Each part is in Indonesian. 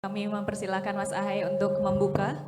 Kami mempersilahkan Mas Ahaye untuk membuka.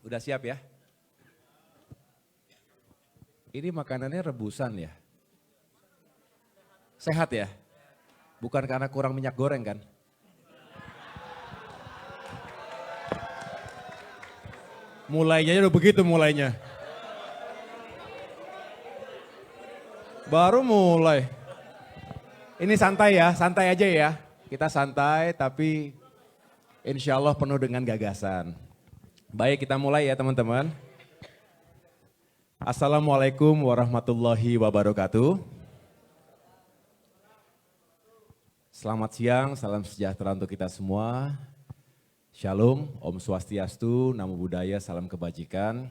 Udah siap ya? Ini makanannya rebusan ya? Sehat ya? Bukan karena kurang minyak goreng kan? Mulainya udah begitu mulainya. Baru mulai. Ini santai ya, santai aja ya. Kita santai tapi insya Allah penuh dengan gagasan. Baik, kita mulai ya teman-teman. Assalamualaikum warahmatullahi wabarakatuh. Selamat siang, salam sejahtera untuk kita semua. Shalom, Om Swastiastu, Namo Buddhaya, salam kebajikan.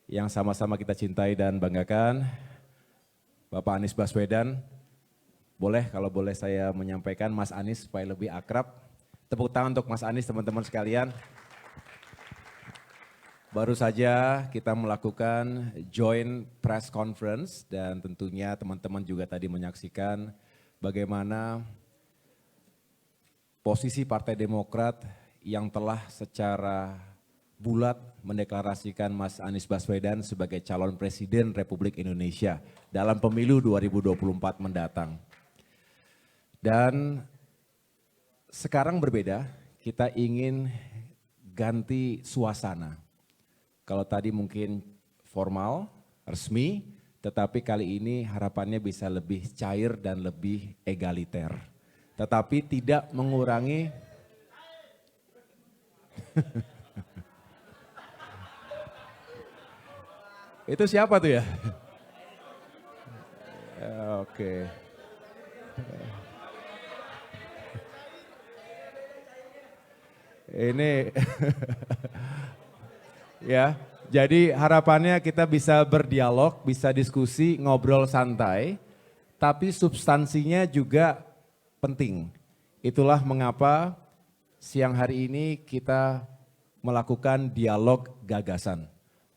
Yang sama-sama kita cintai dan banggakan, Bapak Anies Baswedan. Boleh, kalau boleh saya menyampaikan Mas Anies supaya lebih akrab. Tepuk tangan untuk Mas Anies teman-teman sekalian. Baru saja kita melakukan joint press conference dan tentunya teman-teman juga tadi menyaksikan bagaimana posisi Partai Demokrat yang telah secara bulat mendeklarasikan Mas Anies Baswedan sebagai calon presiden Republik Indonesia dalam pemilu 2024 mendatang. Dan sekarang berbeda, kita ingin ganti suasana. Kalau tadi mungkin formal, resmi, tetapi kali ini harapannya bisa lebih cair dan lebih egaliter. Tetapi tidak mengurangi itu siapa tuh ya? Oke. Ini ya, jadi harapannya kita bisa berdialog, bisa diskusi, ngobrol santai, tapi substansinya juga penting. Itulah mengapa siang hari ini kita melakukan dialog gagasan.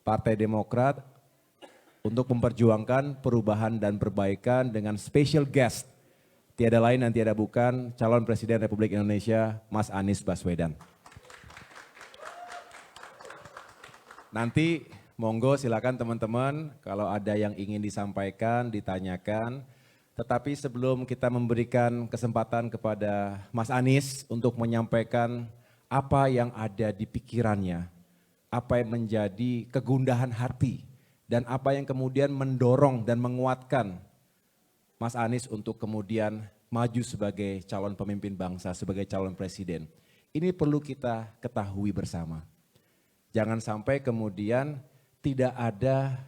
Partai Demokrat untuk memperjuangkan perubahan dan perbaikan dengan special guest. Tiada lain dan tiada bukan calon Presiden Republik Indonesia Mas Anies Baswedan. Nanti monggo silakan teman-teman kalau ada yang ingin disampaikan, ditanyakan. Tetapi sebelum kita memberikan kesempatan kepada Mas Anies untuk menyampaikan apa yang ada di pikirannya, apa yang menjadi kegundahan hati, dan apa yang kemudian mendorong dan menguatkan Mas Anies untuk kemudian maju sebagai calon pemimpin bangsa, sebagai calon presiden. Ini perlu kita ketahui bersama. Jangan sampai kemudian tidak ada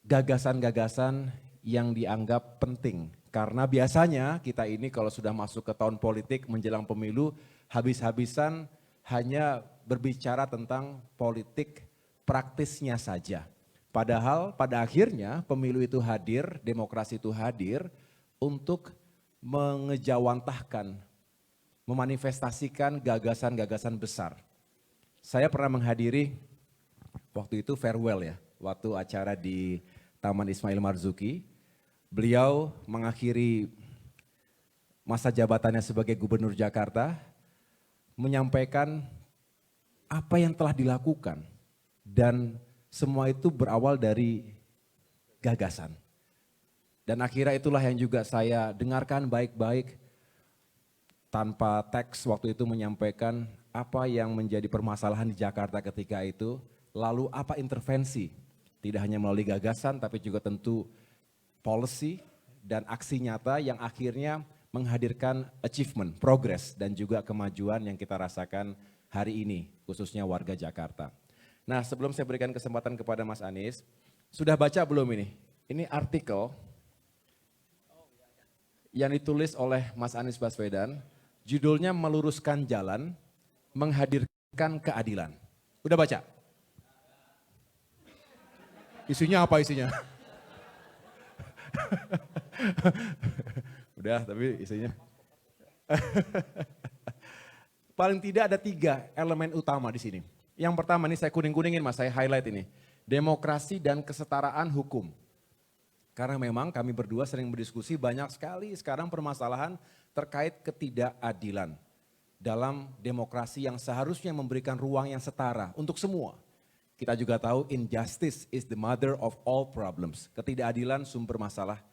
gagasan-gagasan yang dianggap penting, Karena biasanya kita ini kalau sudah masuk ke tahun politik menjelang pemilu, habis-habisan hanya berbicara tentang politik praktisnya saja. Padahal pada akhirnya pemilu itu hadir, demokrasi itu hadir untuk mengejawantahkan, memanifestasikan gagasan-gagasan besar. Saya pernah menghadiri waktu itu farewell ya, waktu acara di Taman Ismail Marzuki. Beliau mengakhiri masa jabatannya sebagai Gubernur Jakarta, menyampaikan apa yang telah dilakukan dan semua itu berawal dari gagasan. Dan akhirnya itulah yang juga saya dengarkan baik-baik tanpa teks waktu itu menyampaikan apa yang menjadi permasalahan di Jakarta ketika itu, lalu apa intervensi, tidak hanya melalui gagasan tapi juga tentu policy dan aksi nyata yang akhirnya menghadirkan achievement, progress dan juga kemajuan yang kita rasakan hari ini, khususnya warga Jakarta. Nah, sebelum saya berikan kesempatan kepada Mas Anies, sudah baca belum ini? Ini artikel yang ditulis oleh Mas Anies Baswedan, judulnya Meluruskan Jalan, Menghadirkan Keadilan. Udah baca? Isinya apa isinya? Udah, tapi isinya. Paling tidak ada 3 elemen utama di sini. Yang pertama ini saya kuning-kuningin Mas, saya highlight ini. Demokrasi dan kesetaraan hukum. Karena memang kami berdua sering berdiskusi banyak sekali sekarang permasalahan terkait ketidakadilan dalam demokrasi yang seharusnya memberikan ruang yang setara untuk semua. Kita juga tahu injustice is the mother of all problems. Ketidakadilan sumber masalah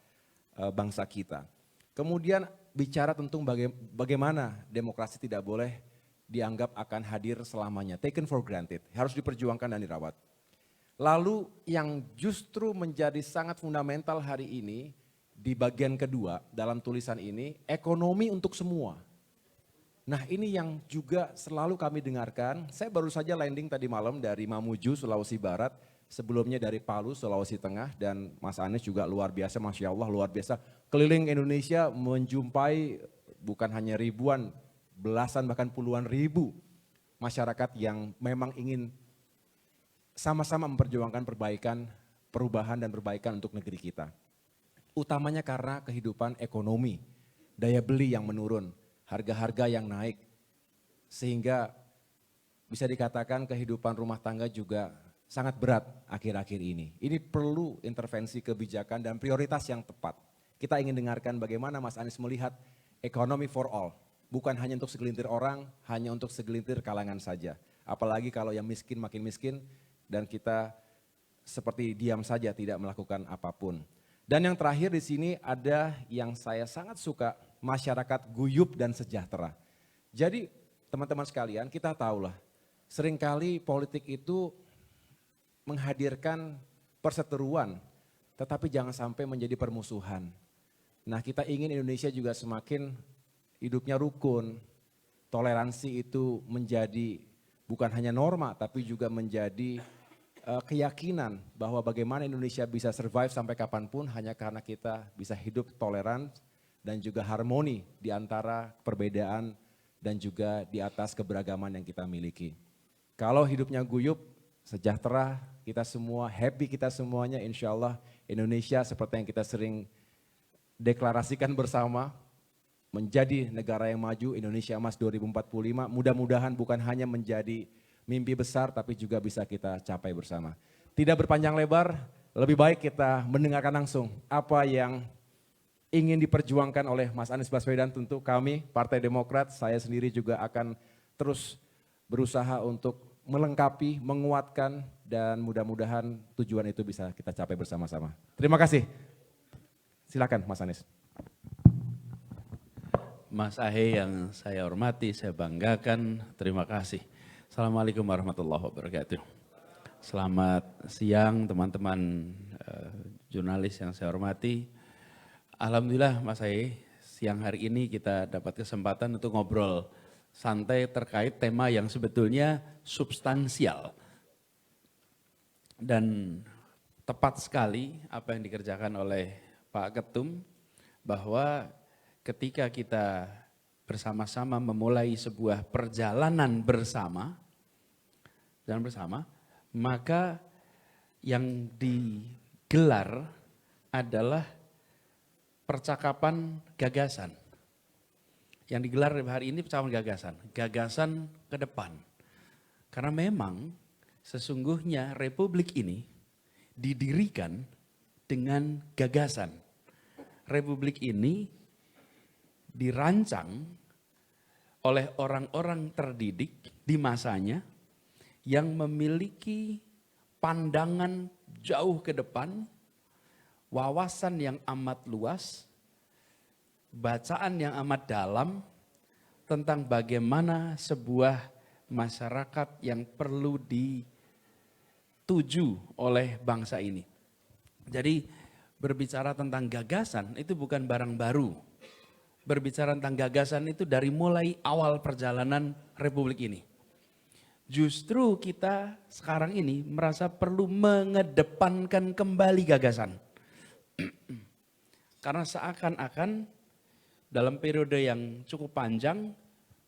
bangsa kita. Kemudian bicara tentang bagaimana demokrasi tidak boleh dianggap akan hadir selamanya, taken for granted, harus diperjuangkan dan dirawat. Lalu yang justru menjadi sangat fundamental hari ini di bagian kedua dalam tulisan ini, ekonomi untuk semua. Nah ini yang juga selalu kami dengarkan, saya baru saja landing tadi malam dari Mamuju, Sulawesi Barat, sebelumnya dari Palu, Sulawesi Tengah, dan Mas Anies juga luar biasa, Masya Allah luar biasa. Keliling Indonesia menjumpai bukan hanya ribuan, belasan bahkan puluhan ribu masyarakat yang memang ingin sama-sama memperjuangkan perbaikan, perubahan dan perbaikan untuk negeri kita. Utamanya karena kehidupan ekonomi, daya beli yang menurun, harga-harga yang naik, sehingga bisa dikatakan kehidupan rumah tangga juga sangat berat akhir-akhir ini. Ini perlu intervensi kebijakan dan prioritas yang tepat. Kita ingin dengarkan bagaimana Mas Anies melihat economy for all. Bukan hanya untuk segelintir orang, hanya untuk segelintir kalangan saja. Apalagi kalau yang miskin makin miskin dan kita seperti diam saja tidak melakukan apapun. Dan yang terakhir di sini ada yang saya sangat suka, masyarakat guyup dan sejahtera. Jadi teman-teman sekalian kita tahulah, seringkali politik itu menghadirkan perseteruan, tetapi jangan sampai menjadi permusuhan. Nah kita ingin Indonesia juga semakin hidupnya rukun, toleransi itu menjadi bukan hanya norma tapi juga menjadi keyakinan bahwa bagaimana Indonesia bisa survive sampai kapanpun hanya karena kita bisa hidup toleran dan juga harmoni di antara perbedaan dan juga di atas keberagaman yang kita miliki. Kalau hidupnya guyup, sejahtera, kita semua happy, kita semuanya insya Allah Indonesia seperti yang kita sering deklarasikan bersama, menjadi negara yang maju, Indonesia Emas 2045, mudah-mudahan bukan hanya menjadi mimpi besar tapi juga bisa kita capai bersama. Tidak berpanjang lebar, lebih baik kita mendengarkan langsung apa yang ingin diperjuangkan oleh Mas Anies Baswedan. Tentu kami Partai Demokrat, saya sendiri juga akan terus berusaha untuk melengkapi, menguatkan dan mudah-mudahan tujuan itu bisa kita capai bersama-sama. Terima kasih. Silakan Mas Anies. Mas Ahe yang saya hormati, saya banggakan, terima kasih. Assalamualaikum warahmatullahi wabarakatuh. Selamat siang teman-teman jurnalis yang saya hormati. Alhamdulillah Mas Ahe, siang hari ini kita dapat kesempatan untuk ngobrol santai terkait tema yang sebetulnya substansial. Dan tepat sekali apa yang dikerjakan oleh Pak Ketum bahwa ketika kita bersama-sama memulai sebuah perjalanan bersama, maka yang digelar adalah percakapan gagasan. Yang digelar hari ini percakapan gagasan ke depan. Karena memang sesungguhnya republik ini didirikan dengan gagasan. Republik ini dirancang oleh orang-orang terdidik di masanya yang memiliki pandangan jauh ke depan, wawasan yang amat luas, bacaan yang amat dalam tentang bagaimana sebuah masyarakat yang perlu dituju oleh bangsa ini. Jadi berbicara tentang gagasan itu bukan barang baru. Berbicara tentang gagasan itu dari mulai awal perjalanan republik ini. Justru kita sekarang ini merasa perlu mengedepankan kembali gagasan. Karena seakan-akan dalam periode yang cukup panjang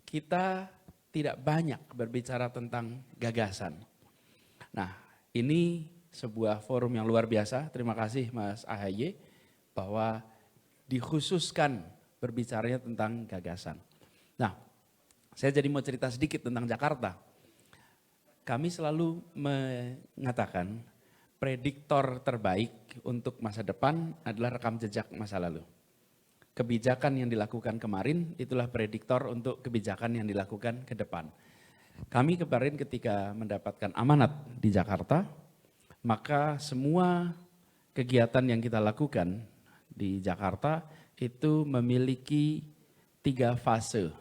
kita tidak banyak berbicara tentang gagasan. Nah, ini sebuah forum yang luar biasa. Terima kasih Mas AHY bahwa dikhususkan berbicaranya tentang gagasan. Nah, saya jadi mau cerita sedikit tentang Jakarta. Kami selalu mengatakan prediktor terbaik untuk masa depan adalah rekam jejak masa lalu. Kebijakan yang dilakukan kemarin itulah prediktor untuk kebijakan yang dilakukan ke depan. Kami kemarin ketika mendapatkan amanat di Jakarta, maka semua kegiatan yang kita lakukan di Jakarta itu memiliki 3 fase.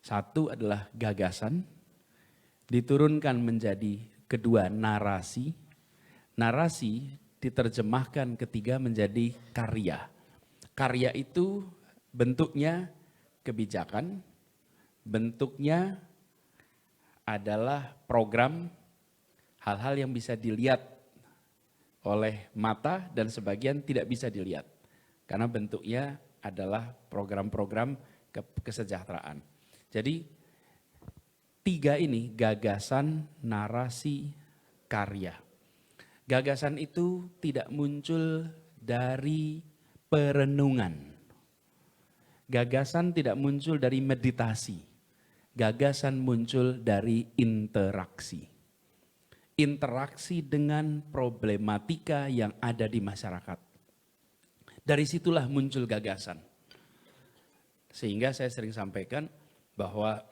Satu adalah gagasan, diturunkan menjadi kedua narasi. Narasi diterjemahkan ketiga menjadi karya. Karya itu bentuknya kebijakan, bentuknya adalah program, hal-hal yang bisa dilihat oleh mata dan sebagian tidak bisa dilihat. Karena bentuknya adalah program-program kesejahteraan. Jadi 3 ini gagasan, narasi, karya. Gagasan itu tidak muncul dari perenungan. Gagasan tidak muncul dari meditasi. Gagasan muncul dari interaksi. Interaksi dengan problematika yang ada di masyarakat. Dari situlah muncul gagasan. Sehingga saya sering sampaikan bahwa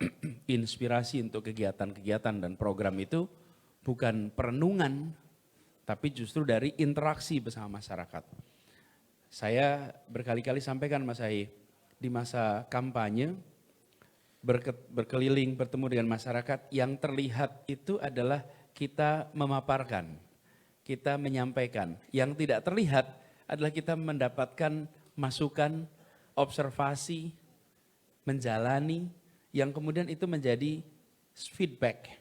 inspirasi untuk kegiatan-kegiatan dan program itu bukan perenungan, tapi justru dari interaksi bersama masyarakat. Saya berkali-kali sampaikan Mas Hai, di masa kampanye, berkeliling bertemu dengan masyarakat, yang terlihat itu adalah kita memaparkan, kita menyampaikan. Yang tidak terlihat adalah kita mendapatkan masukan, observasi, menjalani, yang kemudian itu menjadi feedback.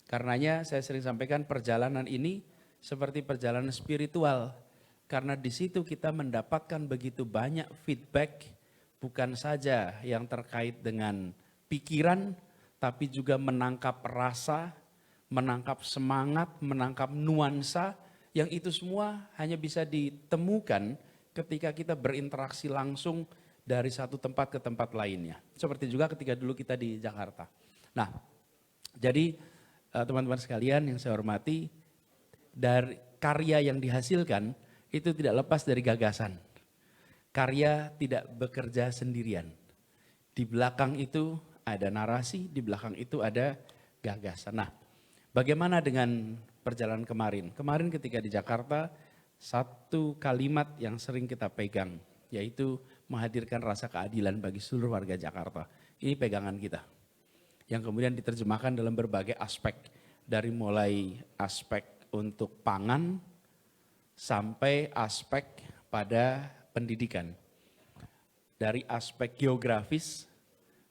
Karenanya saya sering sampaikan perjalanan ini seperti perjalanan spiritual. Karena di situ kita mendapatkan begitu banyak feedback, bukan saja yang terkait dengan pikiran, tapi juga menangkap rasa, menangkap semangat, menangkap nuansa, yang itu semua hanya bisa ditemukan ketika kita berinteraksi langsung dari satu tempat ke tempat lainnya. Seperti juga ketika dulu kita di Jakarta. Nah, jadi teman-teman sekalian yang saya hormati, dari karya yang dihasilkan itu tidak lepas dari gagasan. Karya tidak bekerja sendirian. Di belakang itu ada narasi, di belakang itu ada gagasan. Nah, bagaimana dengan perjalanan kemarin? Kemarin ketika di Jakarta, satu kalimat yang sering kita pegang, yaitu menghadirkan rasa keadilan bagi seluruh warga Jakarta. Ini pegangan kita. Yang kemudian diterjemahkan dalam berbagai aspek. Dari mulai aspek untuk pangan, sampai aspek pada pendidikan. Dari aspek geografis,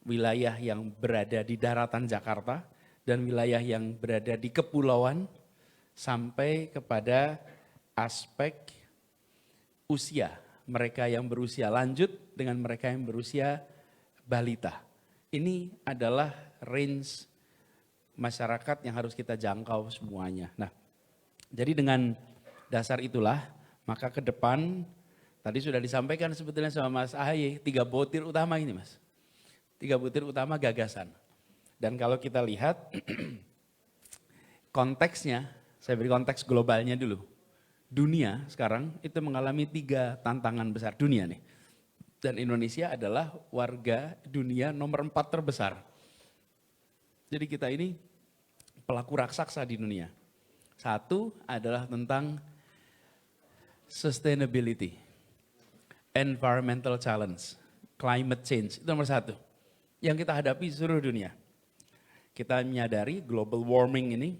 wilayah yang berada di daratan Jakarta, dan wilayah yang berada di kepulauan, sampai kepada aspek usia mereka yang berusia lanjut dengan mereka yang berusia balita. Ini adalah range masyarakat yang harus kita jangkau semuanya. Nah, jadi dengan dasar itulah, maka ke depan, tadi sudah disampaikan sebetulnya sama Mas Ahaye, 3 butir utama ini Mas. 3 butir utama gagasan. Dan kalau kita lihat konteksnya, saya beri konteks globalnya dulu. Dunia sekarang itu mengalami 3 tantangan besar dunia nih. Dan Indonesia adalah warga dunia nomor 4 terbesar. Jadi kita ini pelaku raksasa di dunia. Satu adalah tentang sustainability, environmental challenge, climate change, itu nomor 1. Yang kita hadapi di seluruh dunia. Kita menyadari global warming ini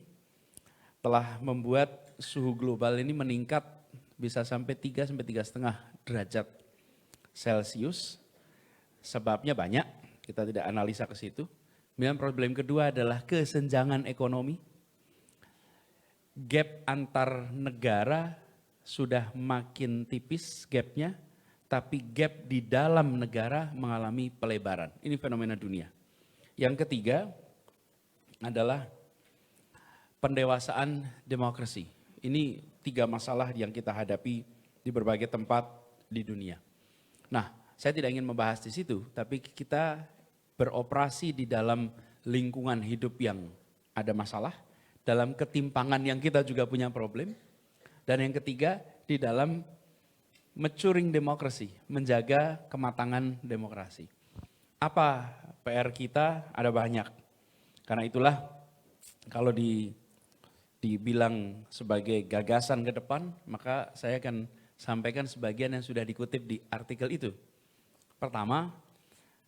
telah membuat suhu global ini meningkat bisa sampai 3 sampai 3,5 derajat Celcius. Sebabnya banyak, kita tidak analisa ke situ. Kemudian problem kedua adalah kesenjangan ekonomi. Gap antar negara sudah makin tipis gapnya, tapi gap di dalam negara mengalami pelebaran. Ini fenomena dunia. Yang ketiga adalah pendewasaan demokrasi. Ini 3 masalah yang kita hadapi di berbagai tempat di dunia. Nah, saya tidak ingin membahas di situ, tapi kita beroperasi di dalam lingkungan hidup yang ada masalah, dalam ketimpangan yang kita juga punya problem, dan yang ketiga di dalam maturing demokrasi, menjaga kematangan demokrasi. Apa PR kita? Ada banyak. Karena itulah kalau dibilang sebagai gagasan ke depan, maka saya akan sampaikan sebagian yang sudah dikutip di artikel itu. Pertama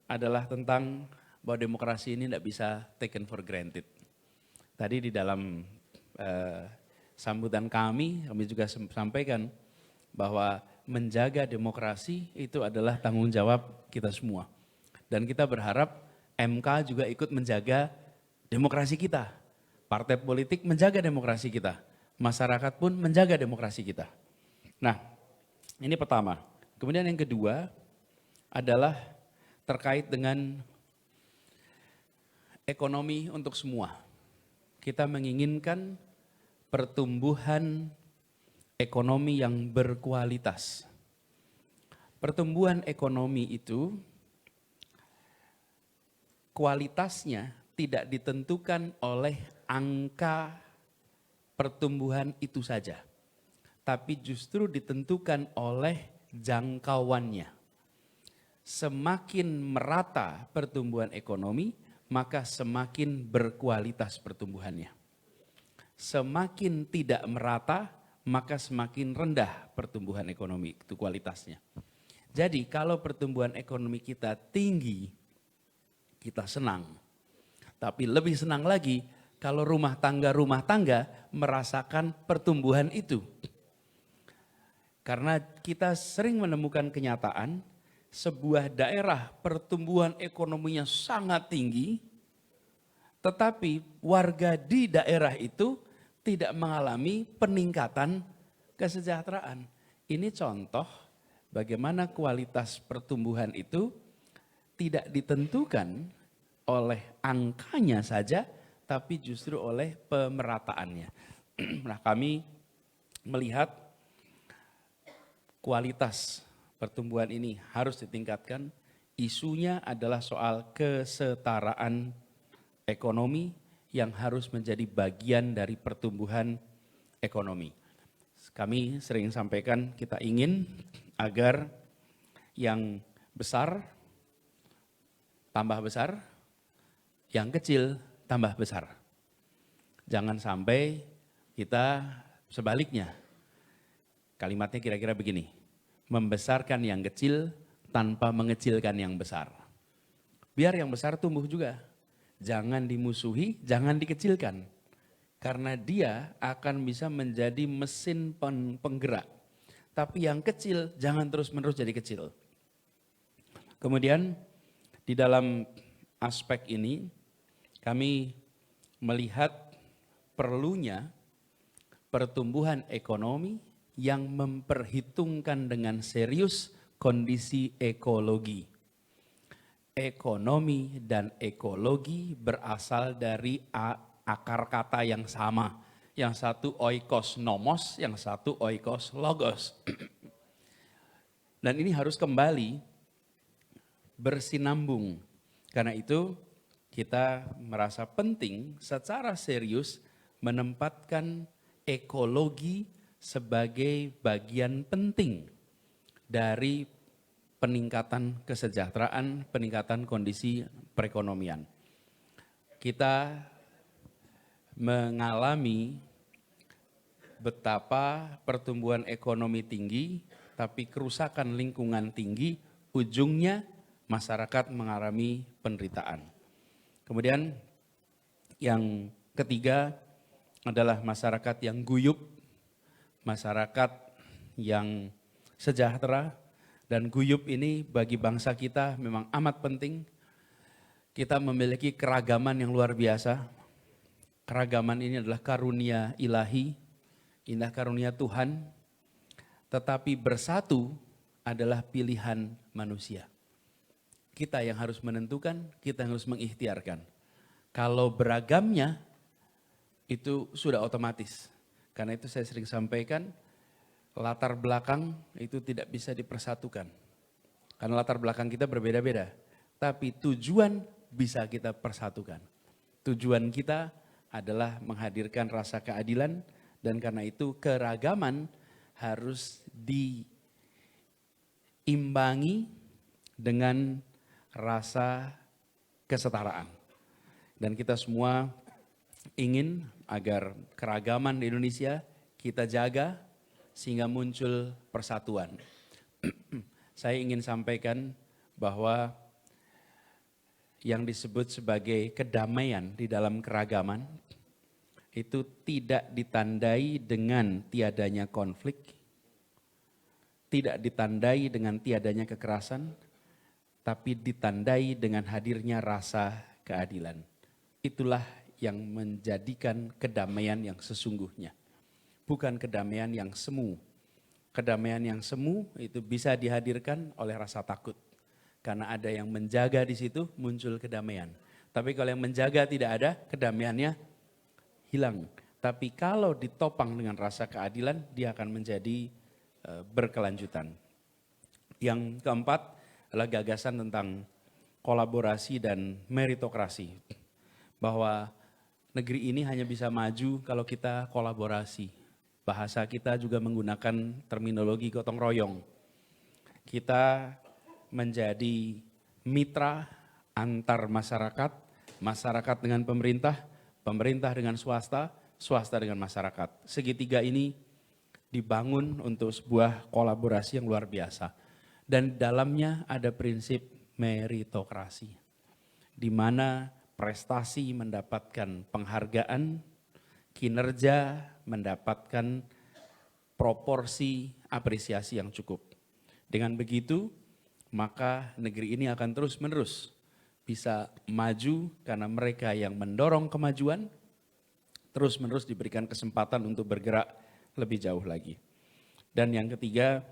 adalah tentang bahwa demokrasi ini tidak bisa taken for granted. Tadi di dalam sambutan kami juga sampaikan bahwa menjaga demokrasi itu adalah tanggung jawab kita semua. Dan kita berharap MK juga ikut menjaga demokrasi kita. Partai politik menjaga demokrasi kita. Masyarakat pun menjaga demokrasi kita. Nah, ini pertama. Kemudian yang kedua adalah terkait dengan ekonomi untuk semua. Kita menginginkan pertumbuhan ekonomi yang berkualitas. Pertumbuhan ekonomi itu kualitasnya tidak ditentukan oleh angka pertumbuhan itu saja, tapi justru ditentukan oleh jangkauannya. Semakin merata pertumbuhan ekonomi, maka semakin berkualitas pertumbuhannya. Semakin tidak merata, maka semakin rendah pertumbuhan ekonomi itu kualitasnya. Jadi kalau pertumbuhan ekonomi kita tinggi, kita senang. Tapi lebih senang lagi kalau rumah tangga merasakan pertumbuhan itu. Karena kita sering menemukan kenyataan sebuah daerah pertumbuhan ekonominya sangat tinggi, tetapi warga di daerah itu tidak mengalami peningkatan kesejahteraan. Ini contoh bagaimana kualitas pertumbuhan itu tidak ditentukan oleh angkanya saja, tapi justru oleh pemerataannya. Nah, kami melihat kualitas pertumbuhan ini harus ditingkatkan. Isunya adalah soal kesetaraan ekonomi yang harus menjadi bagian dari pertumbuhan ekonomi. Kami sering sampaikan kita ingin agar yang besar tambah besar, yang kecil tambah besar. Jangan sampai kita sebaliknya. Kalimatnya kira-kira begini, membesarkan yang kecil tanpa mengecilkan yang besar. Biar yang besar tumbuh juga. Jangan dimusuhi, jangan dikecilkan. Karena dia akan bisa menjadi mesin penggerak. Tapi yang kecil jangan terus-menerus jadi kecil. Kemudian di dalam aspek ini kami melihat perlunya pertumbuhan ekonomi yang memperhitungkan dengan serius kondisi ekologi. Ekonomi dan ekologi berasal dari akar kata yang sama. Yang satu oikos nomos, yang satu oikos logos. Dan ini harus kembali bersinambung. Karena itu kita merasa penting secara serius menempatkan ekologi sebagai bagian penting dari peningkatan kesejahteraan, peningkatan kondisi perekonomian. Kita mengalami betapa pertumbuhan ekonomi tinggi, tapi kerusakan lingkungan tinggi, ujungnya masyarakat mengalami penderitaan. Kemudian yang ketiga adalah masyarakat yang guyup, masyarakat yang sejahtera, dan guyup ini bagi bangsa kita memang amat penting. Kita memiliki keragaman yang luar biasa. Keragaman ini adalah karunia ilahi, indah karunia Tuhan, tetapi bersatu adalah pilihan manusia. Kita yang harus menentukan, kita yang harus mengikhtiarkan. Kalau beragamnya, itu sudah otomatis. Karena itu saya sering sampaikan, latar belakang itu tidak bisa dipersatukan. Karena latar belakang kita berbeda-beda. Tapi tujuan bisa kita persatukan. Tujuan kita adalah menghadirkan rasa keadilan, dan karena itu keragaman harus diimbangi dengan rasa kesetaraan. Dan kita semua ingin agar keragaman di Indonesia kita jaga sehingga muncul persatuan. Saya ingin sampaikan bahwa yang disebut sebagai kedamaian di dalam keragaman itu tidak ditandai dengan tiadanya konflik, tidak ditandai dengan tiadanya kekerasan, tapi ditandai dengan hadirnya rasa keadilan. Itulah yang menjadikan kedamaian yang sesungguhnya. Bukan kedamaian yang semu. Kedamaian yang semu itu bisa dihadirkan oleh rasa takut. Karena ada yang menjaga di situ, muncul kedamaian. Tapi kalau yang menjaga tidak ada, kedamaiannya hilang. Tapi kalau ditopang dengan rasa keadilan, dia akan menjadi berkelanjutan. Yang keempat adalah gagasan tentang kolaborasi dan meritokrasi. Bahwa negeri ini hanya bisa maju kalau kita kolaborasi. Bahasa kita juga menggunakan terminologi gotong royong. Kita menjadi mitra antar masyarakat, masyarakat dengan pemerintah, pemerintah dengan swasta, swasta dengan masyarakat. Segitiga ini dibangun untuk sebuah kolaborasi yang luar biasa. Dan dalamnya ada prinsip meritokrasi, di mana prestasi mendapatkan penghargaan, kinerja mendapatkan proporsi apresiasi yang cukup. Dengan begitu, maka negeri ini akan terus-menerus bisa maju karena mereka yang mendorong kemajuan terus-menerus diberikan kesempatan untuk bergerak lebih jauh lagi. Dan yang ketiga,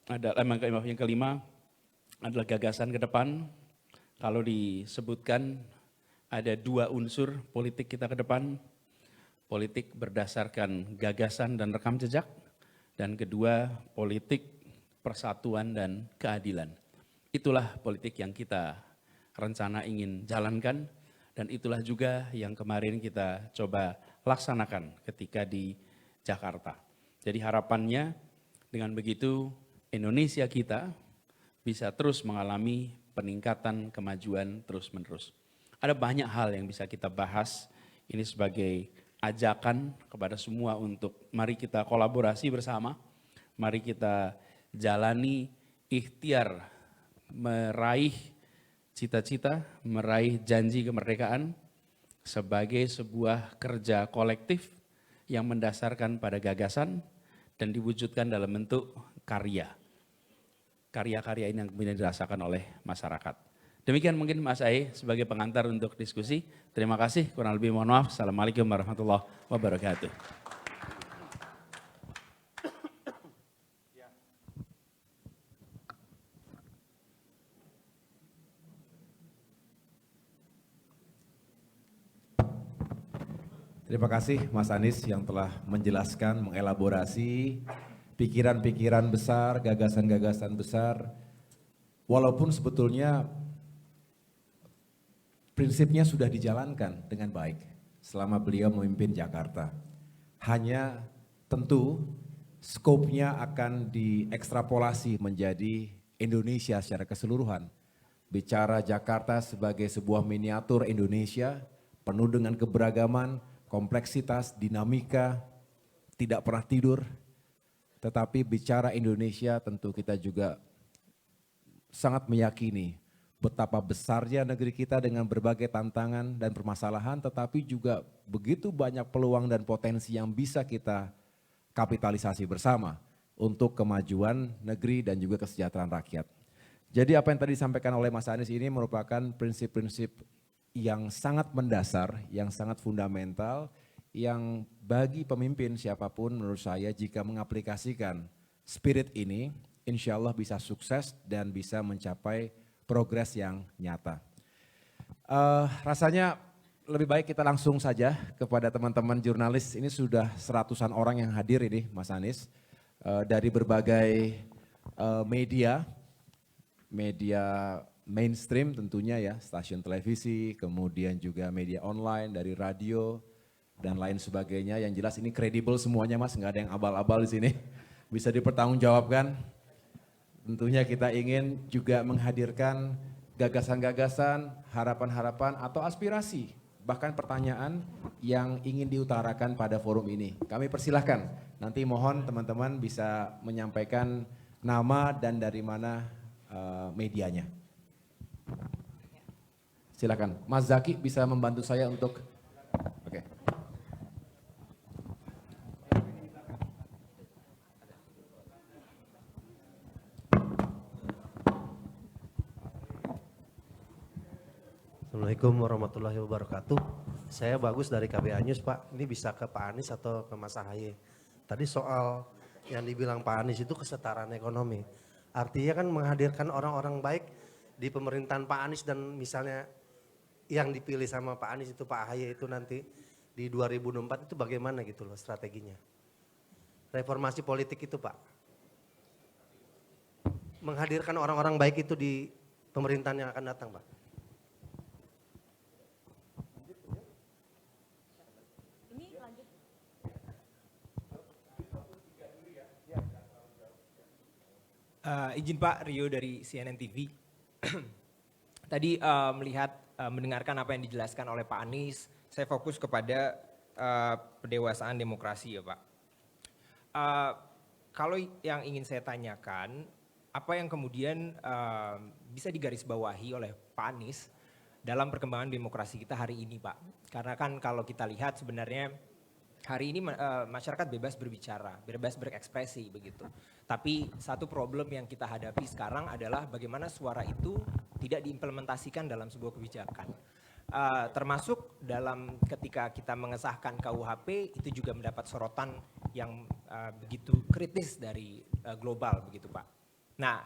yang kelima adalah gagasan ke depan. Kalau disebutkan ada dua unsur politik kita ke depan. Politik berdasarkan gagasan dan rekam jejak. Dan kedua, politik persatuan dan keadilan. Itulah politik yang kita rencana ingin jalankan. Dan itulah juga yang kemarin kita coba laksanakan ketika di Jakarta. Jadi harapannya dengan begitu Indonesia kita bisa terus mengalami peningkatan kemajuan terus-menerus. Ada banyak hal yang bisa kita bahas. Ini sebagai ajakan kepada semua untuk mari kita kolaborasi bersama. Mari kita jalani ikhtiar meraih cita-cita, meraih janji kemerdekaan sebagai sebuah kerja kolektif yang mendasarkan pada gagasan dan diwujudkan dalam bentuk karya. Karya-karya ini yang kemudian dirasakan oleh masyarakat. Demikian mungkin Mas Ae sebagai pengantar untuk diskusi. Terima kasih, kurang lebih mohon maaf. Assalamualaikum warahmatullahi wabarakatuh. Terima kasih Mas Anies yang telah menjelaskan, mengelaborasi pikiran-pikiran besar, gagasan-gagasan besar. Walaupun sebetulnya prinsipnya sudah dijalankan dengan baik selama beliau memimpin Jakarta. Hanya tentu skopnya akan diekstrapolasi menjadi Indonesia secara keseluruhan. Bicara Jakarta sebagai sebuah miniatur Indonesia penuh dengan keberagaman, kompleksitas, dinamika, tidak pernah tidur. Tetapi bicara Indonesia tentu kita juga sangat meyakini betapa besarnya negeri kita dengan berbagai tantangan dan permasalahan, tetapi juga begitu banyak peluang dan potensi yang bisa kita kapitalisasi bersama untuk kemajuan negeri dan juga kesejahteraan rakyat. Jadi apa yang tadi disampaikan oleh Mas Anies ini merupakan prinsip-prinsip yang sangat mendasar, yang sangat fundamental, yang bagi pemimpin siapapun menurut saya jika mengaplikasikan spirit ini, insya Allah bisa sukses dan bisa mencapai progres yang nyata. Rasanya lebih baik kita langsung saja kepada teman-teman jurnalis. Ini sudah seratusan orang yang hadir ini Mas Anies. Dari berbagai media mainstream tentunya ya, stasiun televisi, kemudian juga media online, dari radio, dan lain sebagainya. Yang jelas ini kredibel semuanya Mas, nggak ada yang abal-abal di sini. Bisa dipertanggungjawabkan. Tentunya kita ingin juga menghadirkan gagasan-gagasan, harapan-harapan atau aspirasi, bahkan pertanyaan yang ingin diutarakan pada forum ini. Kami persilahkan, nanti mohon teman-teman bisa menyampaikan nama dan dari mana medianya. Silakan, Mas Zaki bisa membantu saya untuk, oke. Assalamualaikum warahmatullahi wabarakatuh. Saya Bagus dari KBA News Pak. Ini bisa ke Pak Anies atau ke Mas Ahaye. Tadi soal yang dibilang Pak Anies itu kesetaraan ekonomi. Artinya kan menghadirkan orang-orang baik di pemerintahan Pak Anies dan misalnya yang dipilih sama Pak Anies itu Pak Ahaye itu nanti di 2024 itu bagaimana gitu loh strateginya. Reformasi politik itu Pak. Menghadirkan orang-orang baik itu di pemerintahan yang akan datang Pak. Izin Pak, Rio dari CNN TV. Tadi mendengarkan apa yang dijelaskan oleh Pak Anies, saya fokus kepada pendewasaan demokrasi ya Pak. Kalau yang ingin saya tanyakan, apa yang kemudian bisa digarisbawahi oleh Pak Anies dalam perkembangan demokrasi kita hari ini Pak? Karena kan kalau kita lihat sebenarnya hari ini masyarakat bebas berbicara, bebas berekspresi begitu. Tapi satu problem yang kita hadapi sekarang adalah bagaimana suara itu tidak diimplementasikan dalam sebuah kebijakan. Termasuk dalam ketika kita mengesahkan KUHP itu juga mendapat sorotan yang begitu kritis dari global begitu Pak. Nah,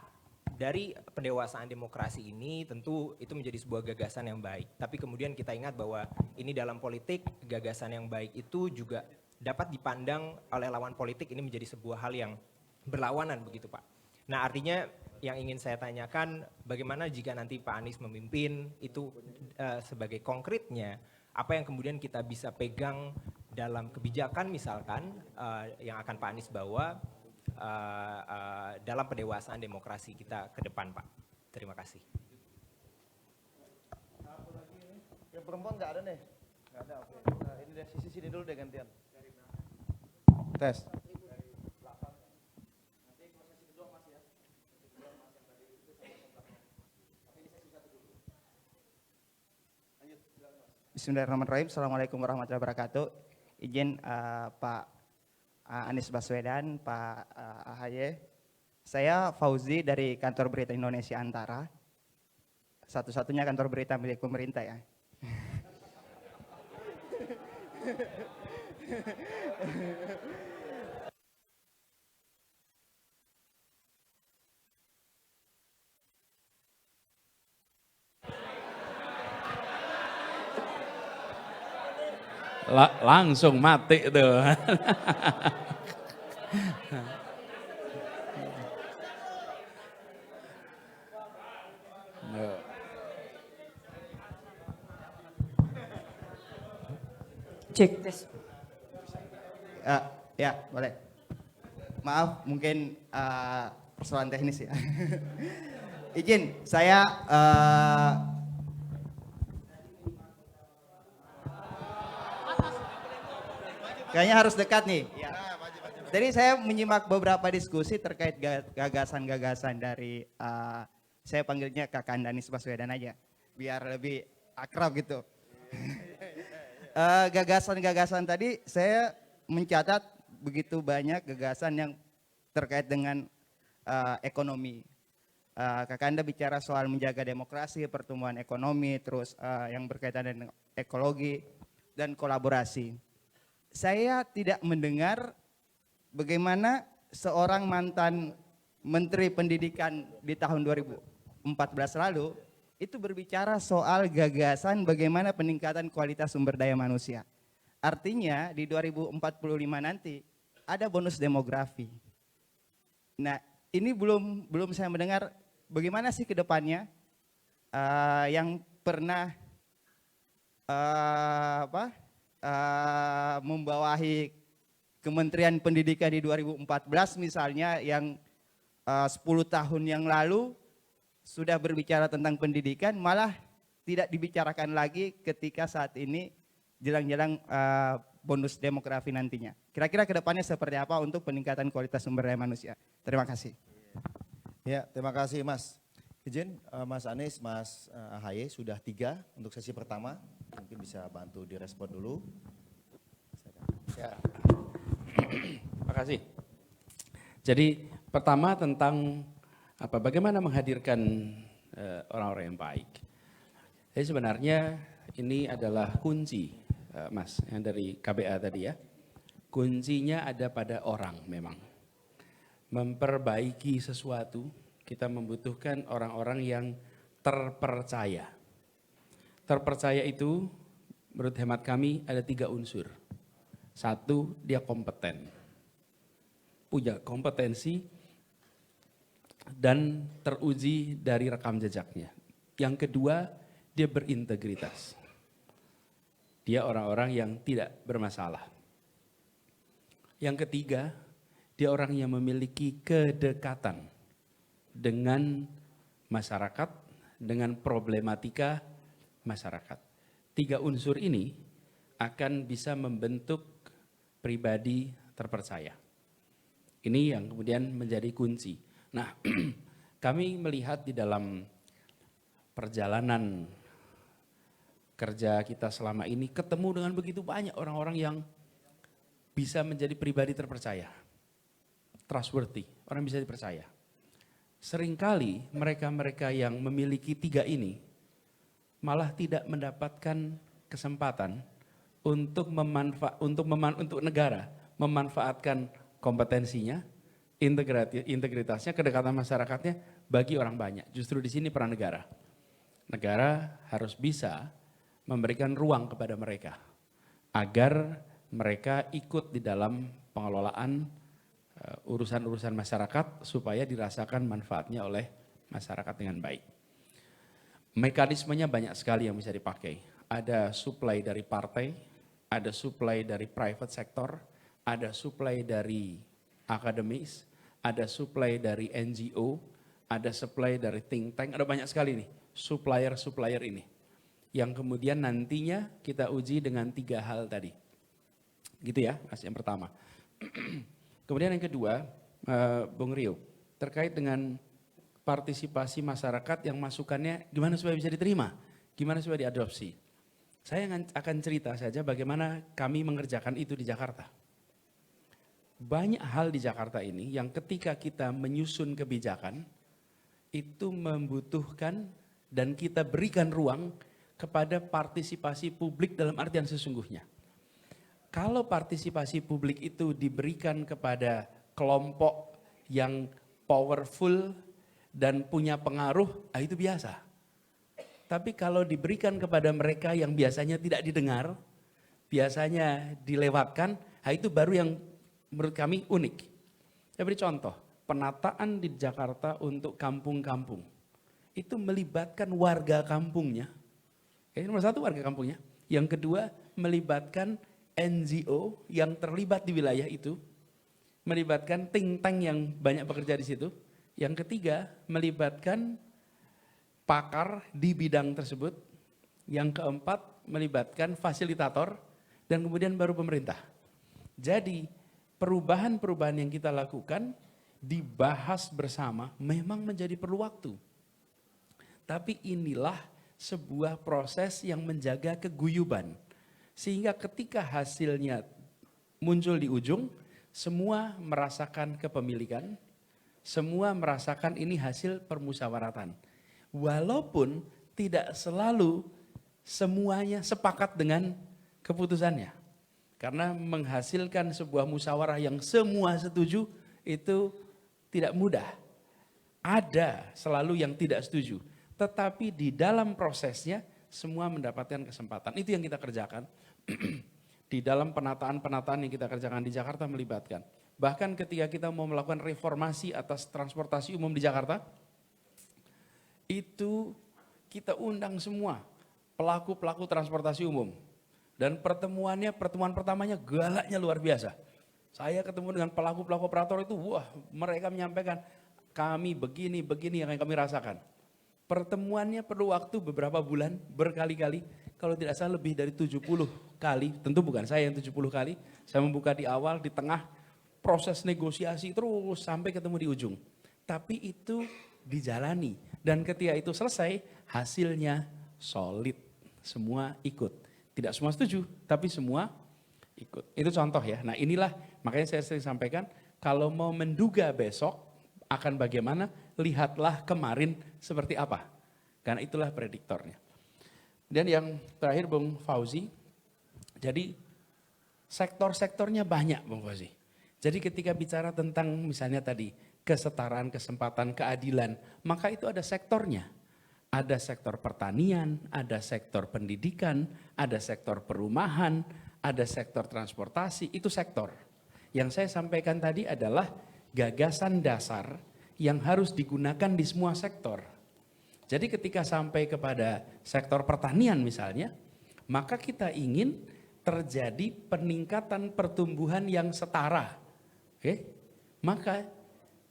dari pendewasaan demokrasi ini tentu itu menjadi sebuah gagasan yang baik. Tapi kemudian kita ingat bahwa ini dalam politik, gagasan yang baik itu juga dapat dipandang oleh lawan politik ini menjadi sebuah hal yang berlawanan begitu Pak. Nah artinya yang ingin saya tanyakan bagaimana jika nanti Pak Anies memimpin itu sebagai konkretnya apa yang kemudian kita bisa pegang dalam kebijakan misalkan yang akan Pak Anies bawa dalam pendewasaan demokrasi kita ke depan Pak. Terima kasih. Yang perempuan nggak ada nih? Nggak ada, oke. Nah, ini dari sini dulu deh gantian. Tes. Bismillahirrahmanirrahim. Assalamualaikum warahmatullahi wabarakatuh. Izin Pak Anies Baswedan, Pak Ahaye. Saya Fauzi dari kantor berita Indonesia Antara. Satu-satunya kantor berita milik pemerintah ya. Langsung mati tuh. Cek tes. Ya, boleh. Maaf, mungkin persoalan teknis ya. Izin, saya kayaknya harus dekat nih. Ya. Jadi saya menyimak beberapa diskusi terkait gagasan-gagasan dari saya panggilnya Kakak Anies Baswedan aja, biar lebih akrab gitu. Gagasan-gagasan tadi saya mencatat begitu banyak gagasan yang terkait dengan ekonomi. Kakak Anda bicara soal menjaga demokrasi, pertumbuhan ekonomi, terus yang berkaitan dengan ekologi dan kolaborasi. Saya tidak mendengar bagaimana seorang mantan Menteri Pendidikan di tahun 2014 lalu itu berbicara soal gagasan bagaimana peningkatan kualitas sumber daya manusia. Artinya di 2045 nanti ada bonus demografi. Nah, ini belum saya mendengar bagaimana sih ke depannya yang pernah membawahi Kementerian Pendidikan di 2014 misalnya yang 10 tahun yang lalu sudah berbicara tentang pendidikan, malah tidak dibicarakan lagi ketika saat ini jelang-jelang bonus demografi nantinya. Kira-kira ke depannya seperti apa untuk peningkatan kualitas sumber daya manusia? Terima kasih. Ya, terima kasih Mas. Izin Mas Anies, Mas AHY sudah 3 untuk sesi pertama. Mungkin bisa bantu direspon dulu. Ya. Terima kasih. Jadi pertama tentang bagaimana menghadirkan orang-orang yang baik. Jadi sebenarnya ini adalah kunci, Mas, yang dari KBA tadi ya. Kuncinya ada pada orang memang. Memperbaiki sesuatu, kita membutuhkan orang-orang yang terpercaya. Terpercaya itu menurut hemat kami ada 3 unsur. 1, dia kompeten. Punya kompetensi dan teruji dari rekam jejaknya. Yang kedua, dia berintegritas. Dia orang-orang yang tidak bermasalah. Yang ketiga, dia orang yang memiliki kedekatan dengan masyarakat, dengan problematika masyarakat. 3 unsur ini akan bisa membentuk pribadi terpercaya. Ini yang kemudian menjadi kunci. Nah, kami melihat di dalam perjalanan kerja kita selama ini ketemu dengan begitu banyak orang-orang yang bisa menjadi pribadi terpercaya. Trustworthy, orang bisa dipercaya. Seringkali mereka-mereka yang memiliki 3 ini malah tidak mendapatkan kesempatan untuk negara memanfaatkan kompetensinya, integritasnya, kedekatan masyarakatnya bagi orang banyak. Justru di sini peran negara. Negara harus bisa memberikan ruang kepada mereka agar mereka ikut di dalam pengelolaan urusan-urusan masyarakat supaya dirasakan manfaatnya oleh masyarakat dengan baik. Mekanismenya banyak sekali yang bisa dipakai. Ada supply dari partai, ada supply dari private sector, ada supply dari akademis, ada supply dari NGO, ada supply dari think tank, ada banyak sekali nih supplier-supplier ini. Yang kemudian nantinya kita uji dengan 3 hal tadi. Gitu ya, Mas, yang pertama. Kemudian yang kedua, Bung Rio, terkait dengan partisipasi masyarakat yang masukannya gimana supaya bisa diterima, gimana supaya diadopsi. Saya akan cerita saja bagaimana kami mengerjakan itu di Jakarta. Banyak hal di Jakarta ini yang ketika kita menyusun kebijakan, itu membutuhkan dan kita berikan ruang kepada partisipasi publik dalam artian sesungguhnya. Kalau partisipasi publik itu diberikan kepada kelompok yang powerful dan punya pengaruh, itu biasa. Tapi kalau diberikan kepada mereka yang biasanya tidak didengar, biasanya dilewatkan, itu baru yang menurut kami unik. Saya beri contoh, penataan di Jakarta untuk kampung-kampung. Itu melibatkan warga kampungnya. Nomor satu warga kampungnya. Yang kedua melibatkan NGO yang terlibat di wilayah itu. Melibatkan think tank yang banyak bekerja di situ. Yang ketiga melibatkan pakar di bidang tersebut. Yang keempat melibatkan fasilitator dan kemudian baru pemerintah. Jadi perubahan-perubahan yang kita lakukan dibahas bersama memang menjadi perlu waktu. Tapi inilah sebuah proses yang menjaga keguyuban. Sehingga ketika hasilnya muncul di ujung, semua merasakan kepemilikan, semua merasakan ini hasil permusyawaratan. Walaupun tidak selalu semuanya sepakat dengan keputusannya. Karena menghasilkan sebuah musyawarah yang semua setuju itu tidak mudah. Ada selalu yang tidak setuju. Tetapi di dalam prosesnya semua mendapatkan kesempatan. Itu yang kita kerjakan. Di dalam penataan-penataan yang kita kerjakan di Jakarta melibatkan. Bahkan ketika kita mau melakukan reformasi atas transportasi umum di Jakarta, itu kita undang semua pelaku-pelaku transportasi umum. Dan pertemuan pertamanya galaknya luar biasa. Saya ketemu dengan pelaku-pelaku operator itu, wah mereka menyampaikan kami begini yang kami rasakan. Pertemuannya perlu waktu beberapa bulan, berkali-kali. Kalau tidak salah lebih dari 70 kali, tentu bukan saya yang 70 kali. Saya membuka di awal, di tengah, proses negosiasi terus sampai ketemu di ujung. Tapi itu dijalani. Dan ketika itu selesai, hasilnya solid. Semua ikut. Tidak semua setuju, tapi semua ikut. Itu contoh ya. Nah inilah makanya saya sering sampaikan, kalau mau menduga besok akan bagaimana, lihatlah kemarin seperti apa. Karena itulah prediktornya. Dan yang terakhir Bung Fauzi, jadi sektor-sektornya banyak Bung Fauzi. Jadi ketika bicara tentang misalnya tadi kesetaraan, kesempatan, keadilan, maka itu ada sektornya. Ada sektor pertanian, ada sektor pendidikan, ada sektor perumahan, ada sektor transportasi, itu sektor. Yang saya sampaikan tadi adalah gagasan dasar yang harus digunakan di semua sektor. Jadi ketika sampai kepada sektor pertanian misalnya, maka kita ingin terjadi peningkatan pertumbuhan yang setara. Oke? Maka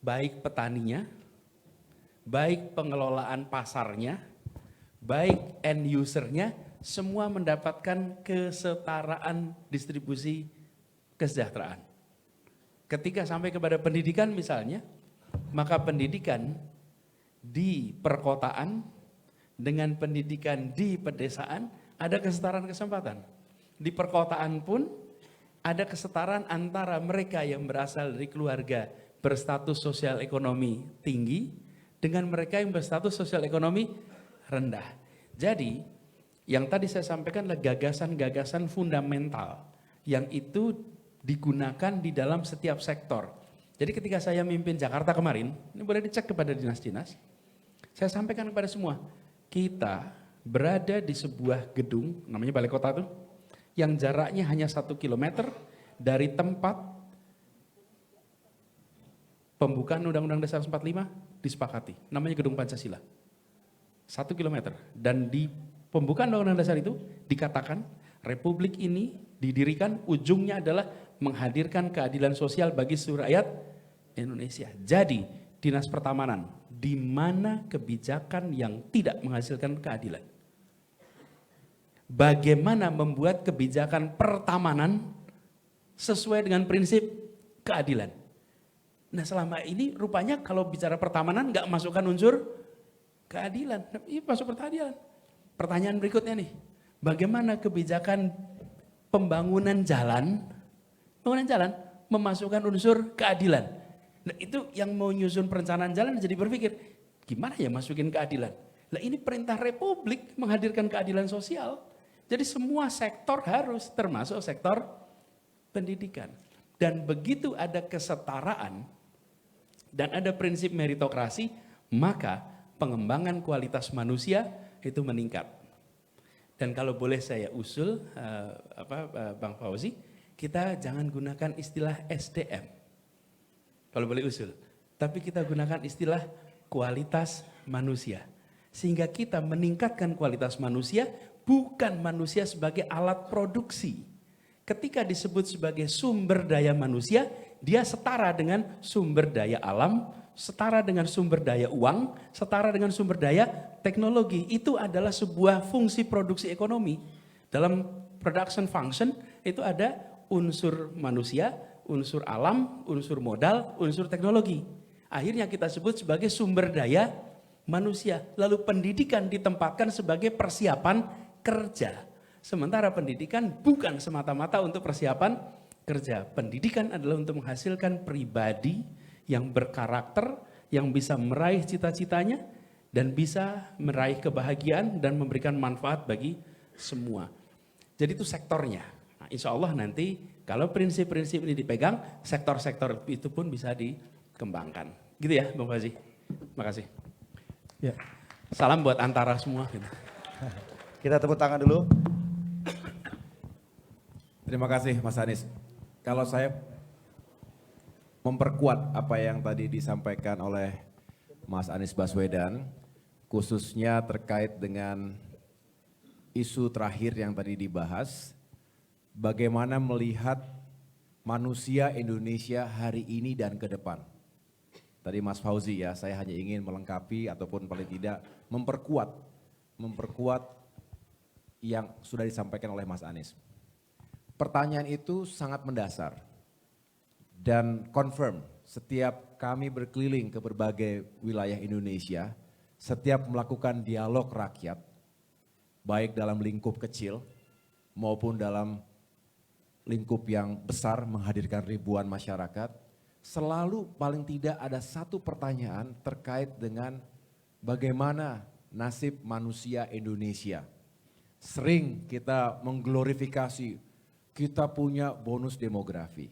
baik petaninya, baik pengelolaan pasarnya, baik end usernya, semua mendapatkan kesetaraan distribusi kesejahteraan. Ketika sampai kepada pendidikan misalnya, maka pendidikan di perkotaan dengan pendidikan di pedesaan ada kesetaraan kesempatan. Di perkotaan pun ada kesetaraan antara mereka yang berasal dari keluarga berstatus sosial ekonomi tinggi dengan mereka yang berstatus sosial ekonomi rendah. Jadi yang tadi saya sampaikan adalah gagasan-gagasan fundamental yang itu digunakan di dalam setiap sektor. Jadi ketika saya mimpin Jakarta kemarin, ini boleh dicek kepada dinas-dinas, saya sampaikan kepada semua, kita berada di sebuah gedung, namanya Balai Kota itu, yang jaraknya hanya 1 kilometer dari tempat pembukaan Undang-Undang Dasar 45 disepakati, namanya Gedung Pancasila. 1 kilometer. Dan di pembukaan Undang-Undang Dasar itu dikatakan Republik ini didirikan ujungnya adalah menghadirkan keadilan sosial bagi seluruh rakyat Indonesia. Jadi Dinas Pertamanan, di mana kebijakan yang tidak menghasilkan keadilan? Bagaimana membuat kebijakan pertamanan sesuai dengan prinsip keadilan? Nah selama ini rupanya kalau bicara pertamanan nggak masukkan unsur keadilan. Ini masuk keadilan. Pertanyaan berikutnya nih, bagaimana kebijakan pembangunan jalan memasukkan unsur keadilan? Nah itu yang mau nyusun perencanaan jalan jadi berpikir, gimana ya masukin keadilan? Nah ini perintah Republik menghadirkan keadilan sosial. Jadi semua sektor harus, termasuk sektor pendidikan. Dan begitu ada kesetaraan dan ada prinsip meritokrasi, maka pengembangan kualitas manusia itu meningkat. Dan kalau boleh saya usul, Bang Fauzi, kita jangan gunakan istilah SDM. Kalau boleh usul. Tapi kita gunakan istilah kualitas manusia. Sehingga kita meningkatkan kualitas manusia, bukan manusia sebagai alat produksi. Ketika disebut sebagai sumber daya manusia, dia setara dengan sumber daya alam, setara dengan sumber daya uang, setara dengan sumber daya teknologi. Itu adalah sebuah fungsi produksi ekonomi. Dalam production function itu ada unsur manusia, unsur alam, unsur modal, unsur teknologi. Akhirnya kita sebut sebagai sumber daya manusia. Lalu pendidikan ditempatkan sebagai persiapan kerja. Sementara pendidikan bukan semata-mata untuk persiapan kerja. Pendidikan adalah untuk menghasilkan pribadi yang berkarakter, yang bisa meraih cita-citanya, dan bisa meraih kebahagiaan dan memberikan manfaat bagi semua. Jadi itu sektornya. Nah, insya Allah nanti kalau prinsip-prinsip ini dipegang, sektor-sektor itu pun bisa dikembangkan. Gitu ya Bang Fauzi. Makasih. Ya. Salam buat antara semua. Gitu. Kita tepuk tangan dulu. Terima kasih Mas Anies. Kalau saya memperkuat apa yang tadi disampaikan oleh Mas Anies Baswedan, khususnya terkait dengan isu terakhir yang tadi dibahas, bagaimana melihat manusia Indonesia hari ini dan ke depan. Tadi Mas Fauzi ya, saya hanya ingin melengkapi ataupun paling tidak memperkuat yang sudah disampaikan oleh Mas Anies. Pertanyaan itu sangat mendasar dan confirm setiap kami berkeliling ke berbagai wilayah Indonesia, setiap melakukan dialog rakyat, baik dalam lingkup kecil maupun dalam lingkup yang besar menghadirkan ribuan masyarakat, selalu paling tidak ada satu pertanyaan terkait dengan bagaimana nasib manusia Indonesia. Sering kita mengglorifikasi, kita punya bonus demografi.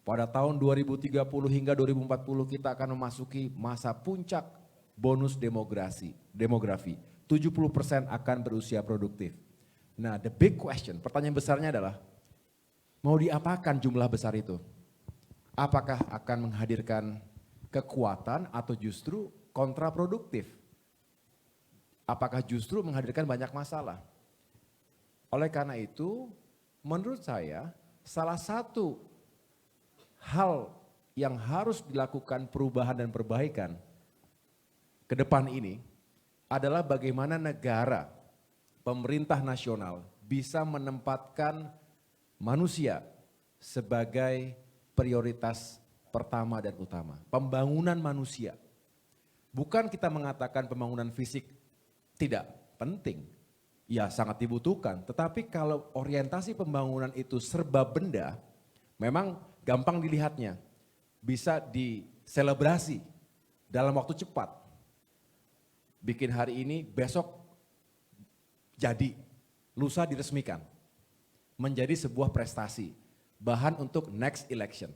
Pada tahun 2030 hingga 2040 kita akan memasuki masa puncak bonus demografi. 70% akan berusia produktif. Nah, the big question, pertanyaan besarnya adalah, mau diapakan jumlah besar itu? Apakah akan menghadirkan kekuatan atau justru kontraproduktif? Apakah justru menghadirkan banyak masalah? Oleh karena itu, menurut saya salah satu hal yang harus dilakukan perubahan dan perbaikan ke depan ini adalah bagaimana negara, pemerintah nasional bisa menempatkan manusia sebagai prioritas pertama dan utama. Pembangunan manusia. Bukan kita mengatakan pembangunan fisik tidak penting. Ya sangat dibutuhkan, tetapi kalau orientasi pembangunan itu serba benda, memang gampang dilihatnya. Bisa diselebrasi dalam waktu cepat. Bikin hari ini, besok jadi, lusa diresmikan. Menjadi sebuah prestasi, bahan untuk next election.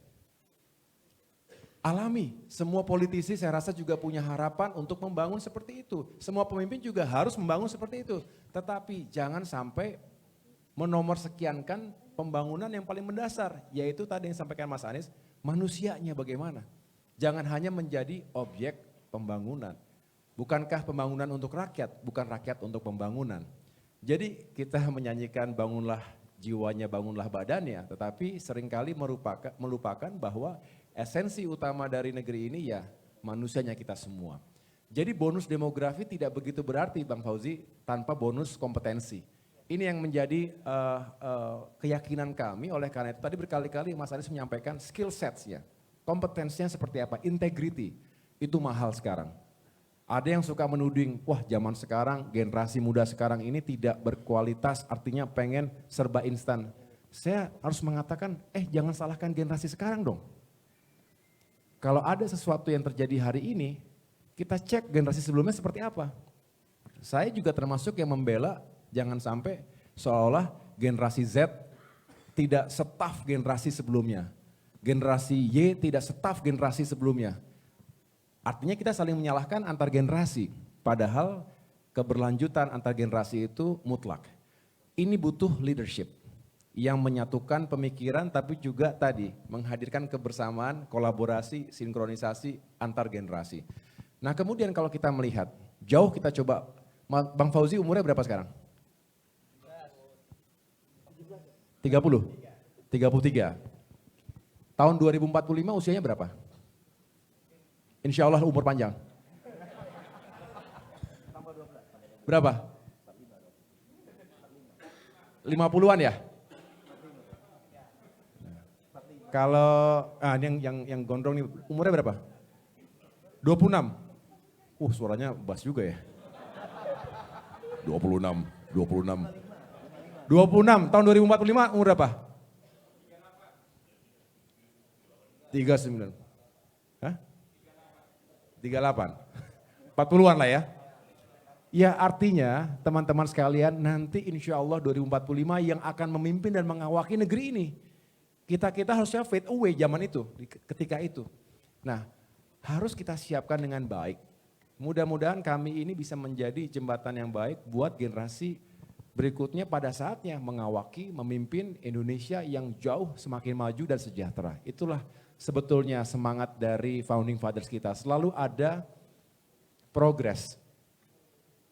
Alami, semua politisi saya rasa juga punya harapan untuk membangun seperti itu. Semua pemimpin juga harus membangun seperti itu. Tetapi jangan sampai menomorsekiankan pembangunan yang paling mendasar. Yaitu tadi yang disampaikan Mas Anies, manusianya bagaimana. Jangan hanya menjadi objek pembangunan. Bukankah pembangunan untuk rakyat, bukan rakyat untuk pembangunan. Jadi kita menyanyikan bangunlah jiwanya, bangunlah badannya. Tetapi seringkali melupakan bahwa esensi utama dari negeri ini ya manusianya kita semua. Jadi bonus demografi tidak begitu berarti Bang Fauzi tanpa bonus kompetensi. Ini yang menjadi keyakinan kami, oleh karena itu tadi berkali-kali Mas Anies menyampaikan skill sets-nya. Kompetensinya seperti apa, integrity, itu mahal sekarang. Ada yang suka menuding, wah zaman sekarang generasi muda sekarang ini tidak berkualitas artinya pengen serba instan. Saya harus mengatakan, jangan salahkan generasi sekarang dong. Kalau ada sesuatu yang terjadi hari ini, kita cek generasi sebelumnya seperti apa. Saya juga termasuk yang membela jangan sampai seolah generasi Z tidak setaf generasi sebelumnya. Generasi Y tidak setaf generasi sebelumnya. Artinya kita saling menyalahkan antar generasi. Padahal keberlanjutan antar generasi itu mutlak. ini butuh leadership yang menyatukan pemikiran tapi juga tadi menghadirkan kebersamaan, kolaborasi, sinkronisasi antar generasi. Nah kemudian kalau kita melihat, jauh kita coba, Bang Fauzi umurnya berapa sekarang? 30? 33. Tahun 2045 usianya berapa? Insya Allah umur panjang. Berapa? 50-an ya? Kalau yang gondrong nih umurnya berapa? 26. Suaranya bass juga ya. 26 tahun 2045 umur berapa? 39. Hah? 38. 40-an lah ya. Ya artinya teman-teman sekalian nanti insya Allah 2045 yang akan memimpin dan mengawaki negeri ini. Kita harusnya fade away zaman itu, ketika itu. Nah harus kita siapkan dengan baik. Mudah-mudahan kami ini bisa menjadi jembatan yang baik buat generasi berikutnya pada saatnya mengawaki, memimpin Indonesia yang jauh semakin maju dan sejahtera. Itulah sebetulnya semangat dari founding fathers kita. Selalu ada progres.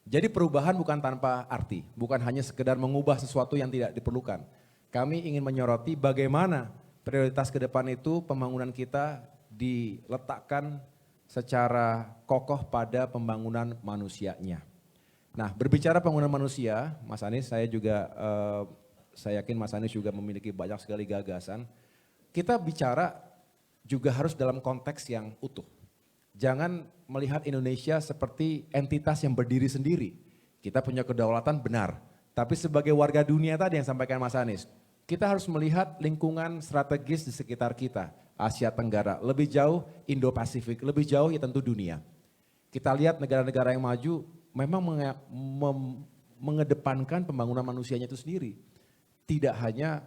Jadi perubahan bukan tanpa arti, bukan hanya sekedar mengubah sesuatu yang tidak diperlukan. Kami ingin menyoroti bagaimana prioritas ke depan itu pembangunan kita diletakkan secara kokoh pada pembangunan manusianya. Nah berbicara pembangunan manusia, Mas Anies saya yakin Mas Anies juga memiliki banyak sekali gagasan. Kita bicara juga harus dalam konteks yang utuh. Jangan melihat Indonesia seperti entitas yang berdiri sendiri. Kita punya kedaulatan benar, tapi sebagai warga dunia tadi yang sampaikan Mas Anies, kita harus melihat lingkungan strategis di sekitar kita. Asia Tenggara, lebih jauh Indo-Pasifik, lebih jauh ya tentu dunia. Kita lihat negara-negara yang maju memang mengedepankan pembangunan manusianya itu sendiri. Tidak hanya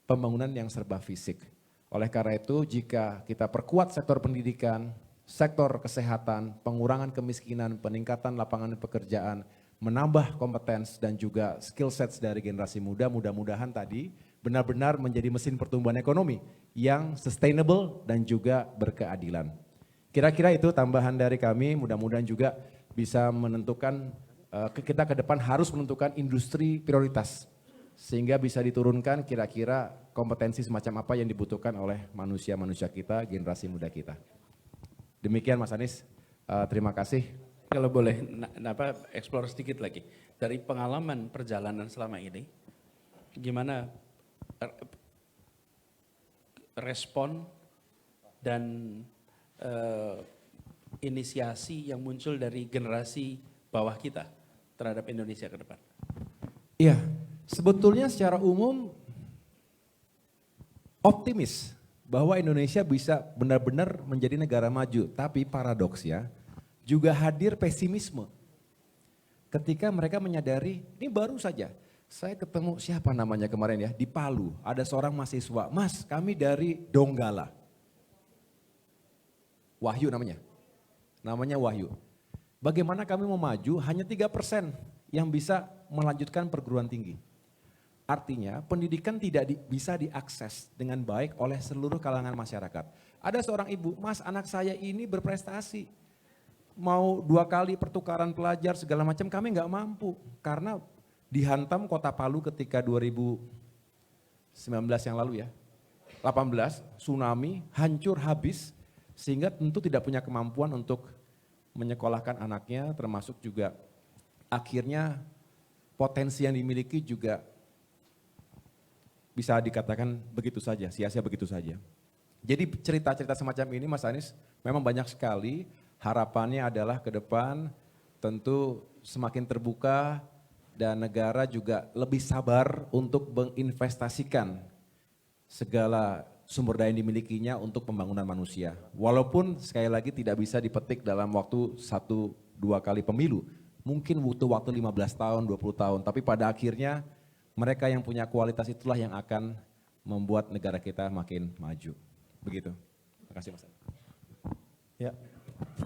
pembangunan yang serba fisik. Oleh karena itu jika kita perkuat sektor pendidikan, sektor kesehatan, pengurangan kemiskinan, peningkatan lapangan pekerjaan, menambah kompetens dan juga skill sets dari generasi muda, mudah-mudahan tadi benar-benar menjadi mesin pertumbuhan ekonomi yang sustainable dan juga berkeadilan. Kira-kira itu tambahan dari kami, mudah-mudahan juga bisa menentukan, kita ke depan harus menentukan industri prioritas. Sehingga bisa diturunkan kira-kira kompetensi semacam apa yang dibutuhkan oleh manusia-manusia kita, generasi muda kita. Demikian Mas Anies, terima kasih. Kalau boleh explore sedikit lagi. Dari pengalaman perjalanan selama ini, gimana respon dan inisiasi yang muncul dari generasi bawah kita terhadap Indonesia ke depan? Iya, sebetulnya secara umum optimis bahwa Indonesia bisa benar-benar menjadi negara maju. Tapi paradoksnya juga hadir pesimisme. Ketika mereka menyadari, ini baru saja. Saya ketemu siapa namanya kemarin ya, di Palu. Ada seorang mahasiswa, Mas kami dari Donggala. Wahyu namanya. Namanya Wahyu. Bagaimana kami mau maju, hanya 3% yang bisa melanjutkan perguruan tinggi. Artinya pendidikan tidak bisa diakses dengan baik oleh seluruh kalangan masyarakat. Ada seorang ibu, Mas anak saya ini berprestasi. Mau 2 kali pertukaran pelajar segala macam kami nggak mampu. Karena dihantam kota Palu ketika 2019 yang lalu ya. 18 tsunami hancur habis sehingga tentu tidak punya kemampuan untuk menyekolahkan anaknya termasuk juga akhirnya potensi yang dimiliki juga bisa dikatakan begitu saja, sia-sia begitu saja. Jadi cerita-cerita semacam ini Mas Anies memang banyak sekali, harapannya adalah ke depan tentu semakin terbuka dan negara juga lebih sabar untuk menginvestasikan segala sumber daya yang dimilikinya untuk pembangunan manusia. Walaupun sekali lagi tidak bisa dipetik dalam waktu 1-2 kali pemilu, mungkin butuh waktu 15 tahun, 20 tahun, tapi pada akhirnya mereka yang punya kualitas itulah yang akan membuat negara kita makin maju. Begitu. Terima kasih Mas. Ya,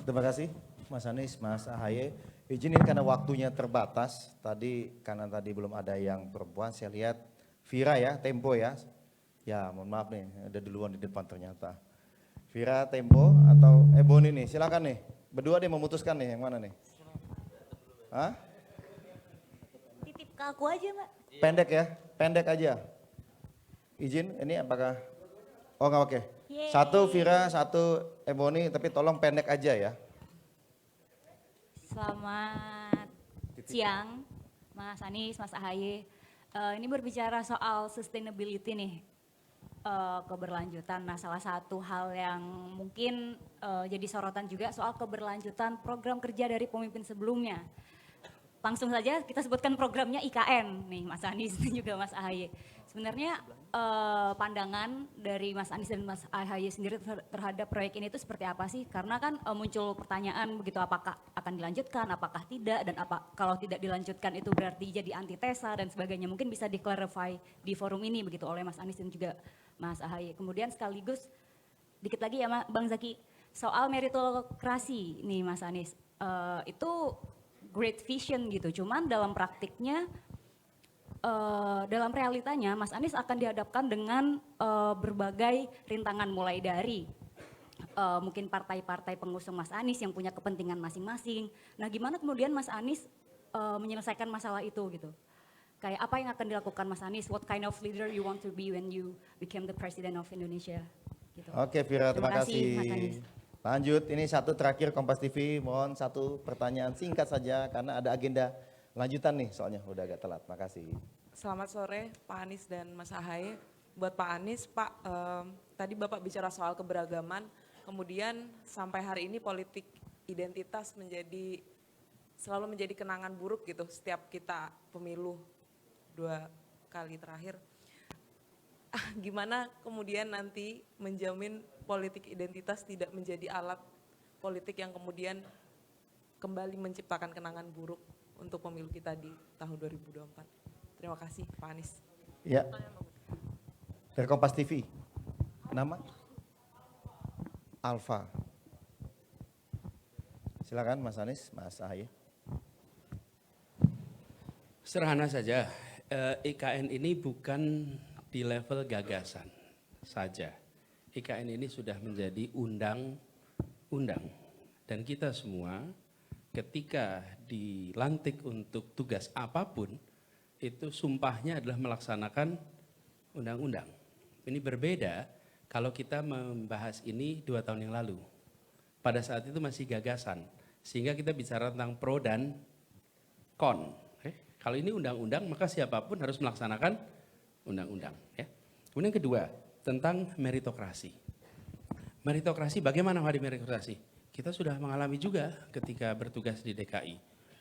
terima kasih Mas Anies, Mas Ahaye. Izin ini karena waktunya terbatas, karena tadi belum ada yang perempuan, saya lihat Vira ya, Tempo ya. Ya mohon maaf nih, ada duluan di depan ternyata. Vira, Tempo atau Boni nih, silakan nih. Berdua deh memutuskan nih, yang mana nih? Hah? Titip ke aku aja, Mbak. Pendek ya, pendek aja. Izin, ini apakah? Oh nggak oke. Yeay. Satu Vira, satu Boni, tapi tolong pendek aja ya. Selamat siang, Mas Anies, Mas Ahaye. Ini berbicara soal sustainability nih, keberlanjutan. Nah, salah satu hal yang mungkin jadi sorotan juga soal keberlanjutan program kerja dari pemimpin sebelumnya. Langsung saja kita sebutkan programnya IKN nih, Mas Anies dan juga Mas Ahaye. Sebenarnya pandangan dari Mas Anies dan Mas Ahaye sendiri terhadap proyek ini itu seperti apa sih? Karena kan muncul pertanyaan begitu, apakah akan dilanjutkan, apakah tidak, dan kalau tidak dilanjutkan itu berarti jadi antitesa dan sebagainya. Mungkin bisa di-clarify di forum ini begitu oleh Mas Anies dan juga Mas Ahaye. Kemudian sekaligus dikit lagi ya Bang Zaki, soal meritokrasi nih Mas Anies. Itu great vision gitu, cuman dalam praktiknya, dalam realitanya Mas Anies akan dihadapkan dengan berbagai rintangan, mulai dari mungkin partai-partai pengusung Mas Anies yang punya kepentingan masing-masing. Nah, gimana kemudian Mas Anies menyelesaikan masalah itu gitu? Kayak apa yang akan dilakukan Mas Anies? What kind of leader you want to be when you become the president of Indonesia? Gitu. Oke Vira, terima kasih. Mas Anies. Lanjut, ini satu terakhir Kompas TV, mohon satu pertanyaan singkat saja karena ada agenda lanjutan nih, soalnya udah agak telat. Makasih. Selamat sore Pak Anies dan Mas Ahaye. Buat Pak Anies, Pak, tadi Bapak bicara soal keberagaman, kemudian sampai hari ini politik identitas selalu menjadi kenangan buruk gitu setiap kita pemilu 2 kali terakhir. Gimana kemudian nanti menjamin politik identitas tidak menjadi alat politik yang kemudian kembali menciptakan kenangan buruk untuk pemilu kita di tahun 2024. Terima kasih Pak Anies. Ya, dari Kompas TV, nama? Alfa. Silakan Mas Anies, Mas Ahaye. Sederhana saja, IKN ini bukan di level gagasan saja. IKN ini sudah menjadi undang-undang. Dan kita semua ketika dilantik untuk tugas apapun, itu sumpahnya adalah melaksanakan undang-undang. Ini berbeda kalau kita membahas ini 2 tahun yang lalu. Pada saat itu masih gagasan, sehingga kita bicara tentang pro dan kon. Kalau ini undang-undang, maka siapapun harus melaksanakan undang-undang. Kemudian yang kedua, tentang meritokrasi. Meritokrasi, bagaimana di meritokrasi? Kita sudah mengalami juga ketika bertugas di DKI.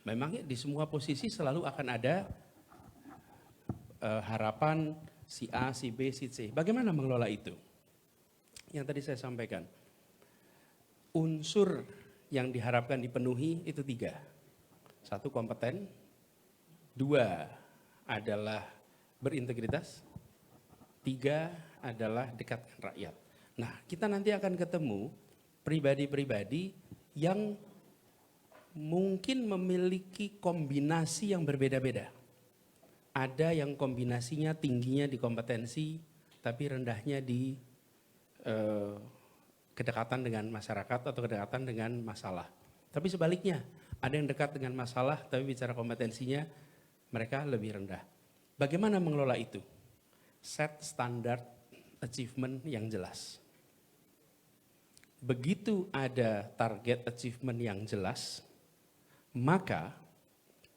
Memang di semua posisi selalu akan ada harapan si A, si B, si C. Bagaimana mengelola itu? Yang tadi saya sampaikan, unsur yang diharapkan dipenuhi itu 3. 1, kompeten. 2, adalah berintegritas. 3, adalah dekat dengan rakyat. Nah, kita nanti akan ketemu pribadi-pribadi yang mungkin memiliki kombinasi yang berbeda-beda. Ada yang kombinasinya tingginya di kompetensi, tapi rendahnya di kedekatan dengan masyarakat atau kedekatan dengan masalah. Tapi sebaliknya, ada yang dekat dengan masalah, tapi bicara kompetensinya mereka lebih rendah. Bagaimana mengelola itu? Set standar achievement yang jelas. Begitu ada target achievement yang jelas, maka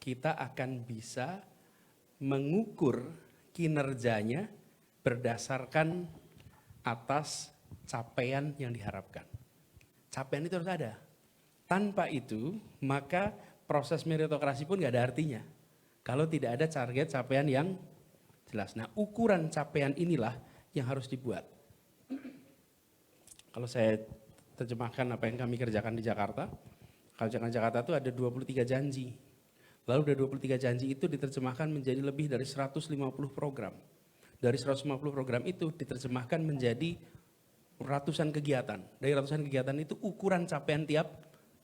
kita akan bisa mengukur kinerjanya berdasarkan atas capaian yang diharapkan. Capaian itu harus ada. Tanpa itu, maka proses meritokrasi pun nggak ada artinya. Kalau tidak ada target capaian yang jelas. Nah, ukuran capaian inilah yang harus dibuat. Kalau saya terjemahkan apa yang kami kerjakan di Jakarta, kalau Jakarta itu ada 23 janji. Lalu dari 23 janji itu diterjemahkan menjadi lebih dari 150 program. Dari 150 program itu diterjemahkan menjadi ratusan kegiatan. Dari ratusan kegiatan itu ukuran capaian tiap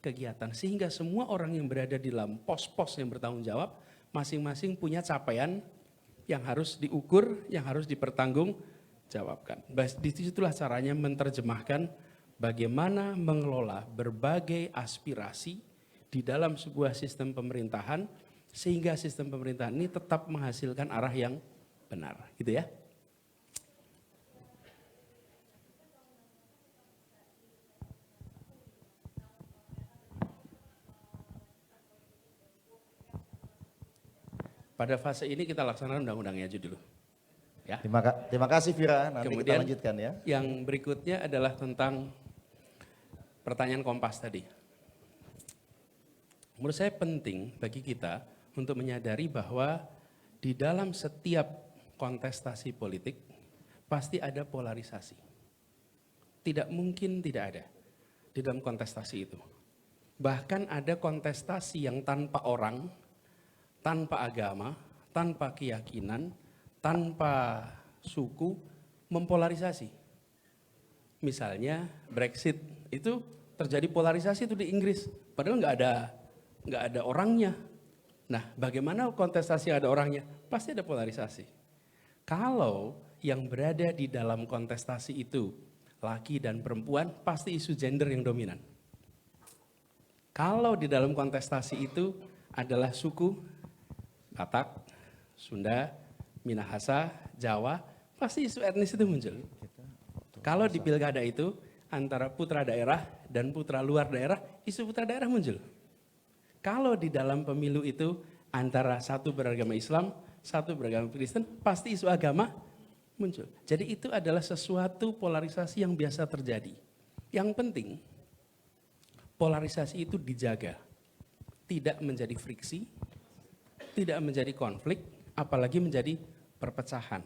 kegiatan. Sehingga semua orang yang berada di dalam pos-pos yang bertanggung jawab, masing-masing punya capaian yang harus diukur, yang harus dipertanggungjawabkan. Disitulah caranya menerjemahkan bagaimana mengelola berbagai aspirasi di dalam sebuah sistem pemerintahan, sehingga sistem pemerintahan ini tetap menghasilkan arah yang benar. Gitu ya. Pada fase ini kita laksanakan undang-undangnya aja dulu. Ya. Terima kasih Vira, nanti Kemudian kita lanjutkan ya. yang berikutnya adalah tentang pertanyaan Kompas tadi. Menurut saya penting bagi kita untuk menyadari bahwa di dalam setiap kontestasi politik pasti ada polarisasi. Tidak mungkin tidak ada di dalam kontestasi itu. Bahkan ada kontestasi yang tanpa orang, tanpa agama, tanpa keyakinan, tanpa suku, mempolarisasi. Misalnya Brexit itu terjadi polarisasi itu di Inggris, padahal nggak ada orangnya. Nah, bagaimana kontestasi ada orangnya? Pasti ada polarisasi. Kalau yang berada di dalam kontestasi itu laki dan perempuan, pasti isu gender yang dominan. Kalau di dalam kontestasi itu adalah suku, Batak, Sunda, Minahasa, Jawa, pasti isu etnis itu muncul. Kalau di pilkada itu antara putra daerah dan putra luar daerah, isu putra daerah muncul. Kalau di dalam pemilu itu antara satu beragama Islam, satu beragama Kristen, pasti isu agama muncul. Jadi itu adalah sesuatu polarisasi yang biasa terjadi. Yang penting, polarisasi itu dijaga. Tidak menjadi friksi, tidak menjadi konflik, apalagi menjadi perpecahan.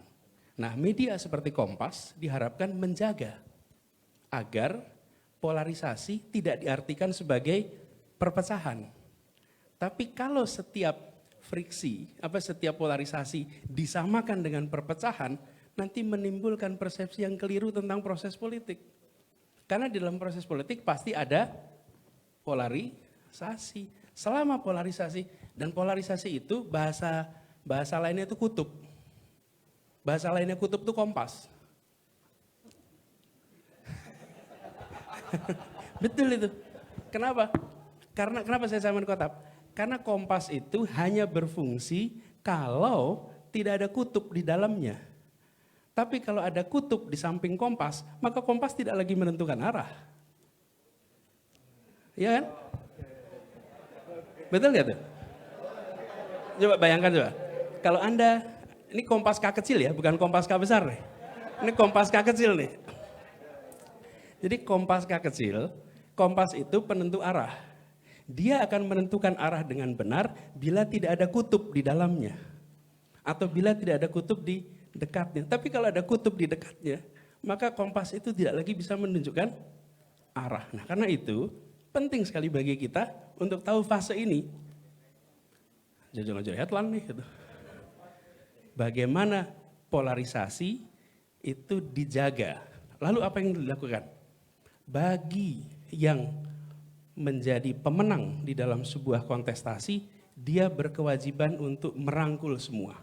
Nah, media seperti Kompas diharapkan menjaga agar polarisasi tidak diartikan sebagai perpecahan. Tapi kalau setiap friksi, setiap polarisasi disamakan dengan perpecahan, nanti menimbulkan persepsi yang keliru tentang proses politik. Karena di dalam proses politik pasti ada polarisasi. Selama polarisasi, dan polarisasi itu bahasa lainnya itu kutub. Bahasa lainnya kutub itu Kompas. Betul itu. Kenapa? Kenapa saya samain kotak? Karena Kompas itu hanya berfungsi kalau tidak ada kutub di dalamnya. Tapi kalau ada kutub di samping Kompas, maka Kompas tidak lagi menentukan arah. Iya kan? Betul nggak tuh? Coba bayangkan coba. Kalau Anda, ini Kompas K kecil ya, bukan Kompas K besar nih. Ini Kompas K kecil nih. Jadi Kompas K kecil, Kompas itu penentu arah. Dia akan menentukan arah dengan benar bila tidak ada kutub di dalamnya. Atau bila tidak ada kutub di dekatnya. Tapi kalau ada kutub di dekatnya, maka Kompas itu tidak lagi bisa menunjukkan arah. Nah, karena itu penting sekali bagi kita untuk tahu fase ini. Jangan headline nih gitu. Bagaimana polarisasi itu dijaga. Lalu apa yang dilakukan? Bagi yang menjadi pemenang di dalam sebuah kontestasi, dia berkewajiban untuk merangkul semua.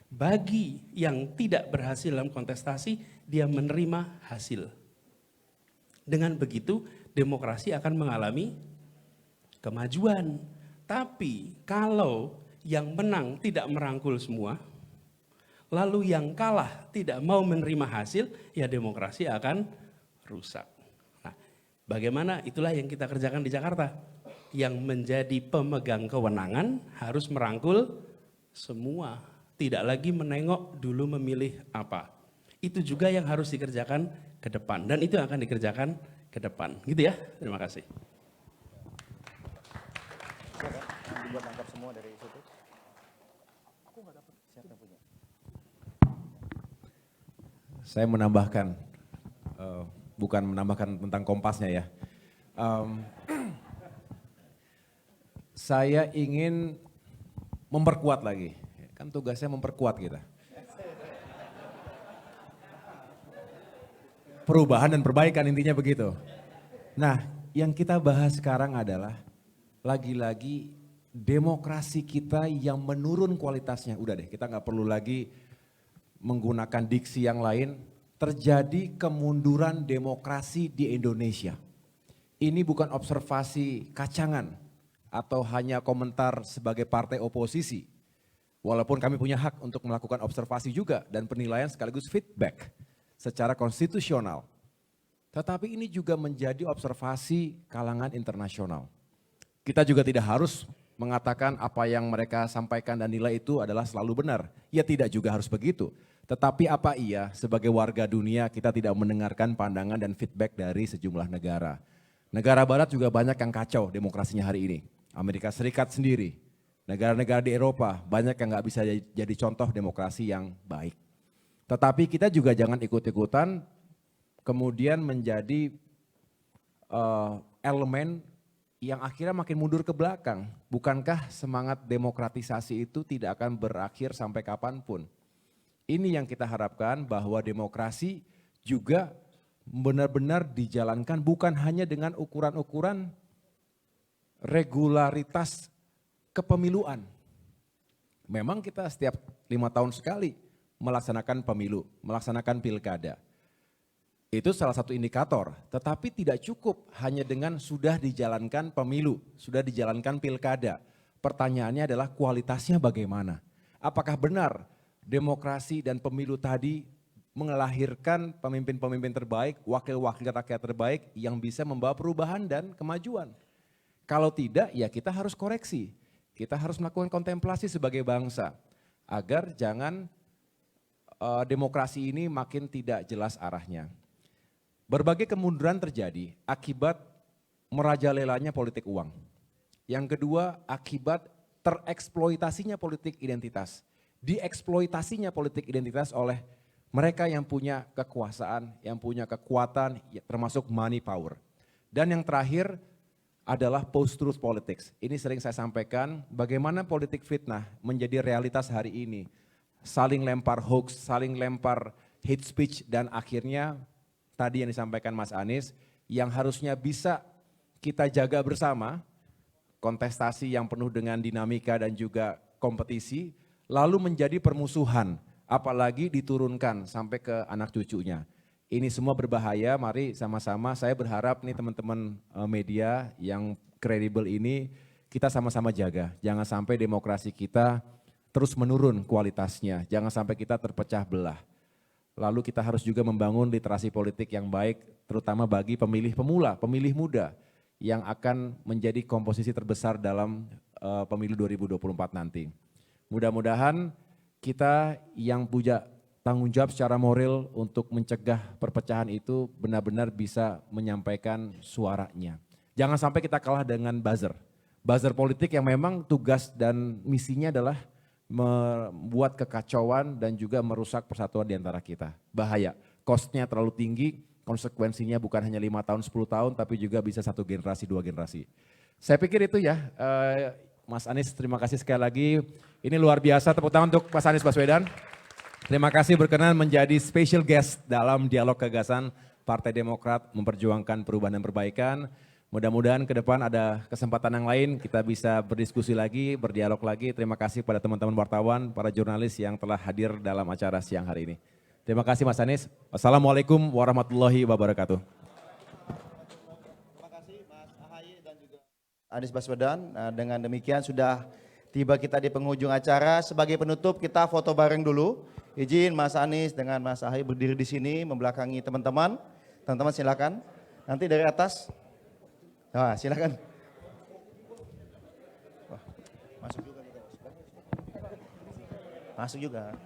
Bagi yang tidak berhasil dalam kontestasi, dia menerima hasil. Dengan begitu, demokrasi akan mengalami kemajuan. Tapi kalau yang menang tidak merangkul semua, lalu yang kalah tidak mau menerima hasil, ya demokrasi akan rusak. Nah, bagaimana? Itulah yang kita kerjakan di Jakarta. Yang menjadi pemegang kewenangan harus merangkul semua. Tidak lagi menengok dulu memilih apa. Itu juga yang harus dikerjakan ke depan. Dan itu yang akan dikerjakan ke depan. Gitu ya, terima kasih. Buat angkat semua dari situ. Aku nggak dapat. Siapa punya? Saya menambahkan, bukan menambahkan tentang Kompasnya ya. Saya ingin memperkuat lagi. Kan tugasnya memperkuat kita. Perubahan dan perbaikan intinya begitu. Nah, yang kita bahas sekarang adalah lagi-lagi demokrasi kita yang menurun kualitasnya. Udah deh, kita nggak perlu lagi menggunakan diksi yang lain. Terjadi kemunduran demokrasi di Indonesia. Ini bukan observasi kacangan atau hanya komentar sebagai partai oposisi. Walaupun kami punya hak untuk melakukan observasi juga dan penilaian sekaligus feedback secara konstitusional. Tetapi ini juga menjadi observasi kalangan internasional. Kita juga tidak harus mengatakan apa yang mereka sampaikan dan nilai itu adalah selalu benar. Ya tidak juga harus begitu. Tetapi apa iya sebagai warga dunia kita tidak mendengarkan pandangan dan feedback dari sejumlah negara. Negara barat juga banyak yang kacau demokrasinya hari ini. Amerika Serikat sendiri, negara-negara di Eropa banyak yang nggak bisa jadi contoh demokrasi yang baik. Tetapi kita juga jangan ikut-ikutan kemudian menjadi elemen yang akhirnya makin mundur ke belakang. Bukankah semangat demokratisasi itu tidak akan berakhir sampai kapanpun? Ini yang kita harapkan bahwa demokrasi juga benar-benar dijalankan bukan hanya dengan ukuran-ukuran regularitas kepemiluan. Memang kita setiap 5 tahun sekali melaksanakan pemilu, melaksanakan pilkada. Itu salah satu indikator, tetapi tidak cukup hanya dengan sudah dijalankan pemilu, sudah dijalankan pilkada. Pertanyaannya adalah kualitasnya bagaimana? Apakah benar demokrasi dan pemilu tadi melahirkan pemimpin-pemimpin terbaik, wakil-wakil rakyat terbaik yang bisa membawa perubahan dan kemajuan? Kalau tidak, ya kita harus koreksi. Kita harus melakukan kontemplasi sebagai bangsa agar jangan demokrasi ini makin tidak jelas arahnya. Berbagai kemunduran terjadi akibat merajalelanya politik uang. Yang kedua, akibat tereksploitasinya politik identitas. Dieksploitasinya politik identitas oleh mereka yang punya kekuasaan, yang punya kekuatan, termasuk money power. Dan yang terakhir adalah post-truth politics. Ini sering saya sampaikan, bagaimana politik fitnah menjadi realitas hari ini. Saling lempar hoax, saling lempar hate speech, dan akhirnya tadi yang disampaikan Mas Anies, yang harusnya bisa kita jaga bersama, kontestasi yang penuh dengan dinamika dan juga kompetisi, lalu menjadi permusuhan, apalagi diturunkan sampai ke anak cucunya. Ini semua berbahaya, mari sama-sama saya berharap nih teman-teman media yang kredibel ini kita sama-sama jaga. Jangan sampai demokrasi kita terus menurun kualitasnya, jangan sampai kita terpecah belah. Lalu kita harus juga membangun literasi politik yang baik, terutama bagi pemilih pemula, pemilih muda yang akan menjadi komposisi terbesar dalam pemilu 2024 nanti. Mudah-mudahan kita yang punya tanggung jawab secara moral untuk mencegah perpecahan itu benar-benar bisa menyampaikan suaranya. Jangan sampai kita kalah dengan buzzer. Buzzer politik yang memang tugas dan misinya adalah membuat kekacauan dan juga merusak persatuan di antara kita. Bahaya, cost-nya terlalu tinggi, konsekuensinya bukan hanya 5 tahun, 10 tahun, tapi juga bisa 1 generasi, 2 generasi. Saya pikir itu ya, Mas Anies terima kasih sekali lagi. Ini luar biasa, tepuk tangan untuk Mas Anies Baswedan. Terima kasih berkenan menjadi special guest dalam dialog gagasan Partai Demokrat memperjuangkan perubahan dan perbaikan. Mudah-mudahan ke depan ada kesempatan yang lain, kita bisa berdiskusi lagi, berdialog lagi. Terima kasih pada teman-teman wartawan, para jurnalis yang telah hadir dalam acara siang hari ini. Terima kasih Mas Anies. Wassalamualaikum warahmatullahi wabarakatuh. Terima kasih Mas Ahaye dan juga Anies Baswedan. Dengan demikian sudah tiba kita di penghujung acara. Sebagai penutup kita foto bareng dulu. Izin Mas Anies dengan Mas Ahaye berdiri di sini membelakangi teman-teman. Teman-teman silakan. Nanti dari atas. Nah, silakan. Wah, masuk juga. Masuk juga.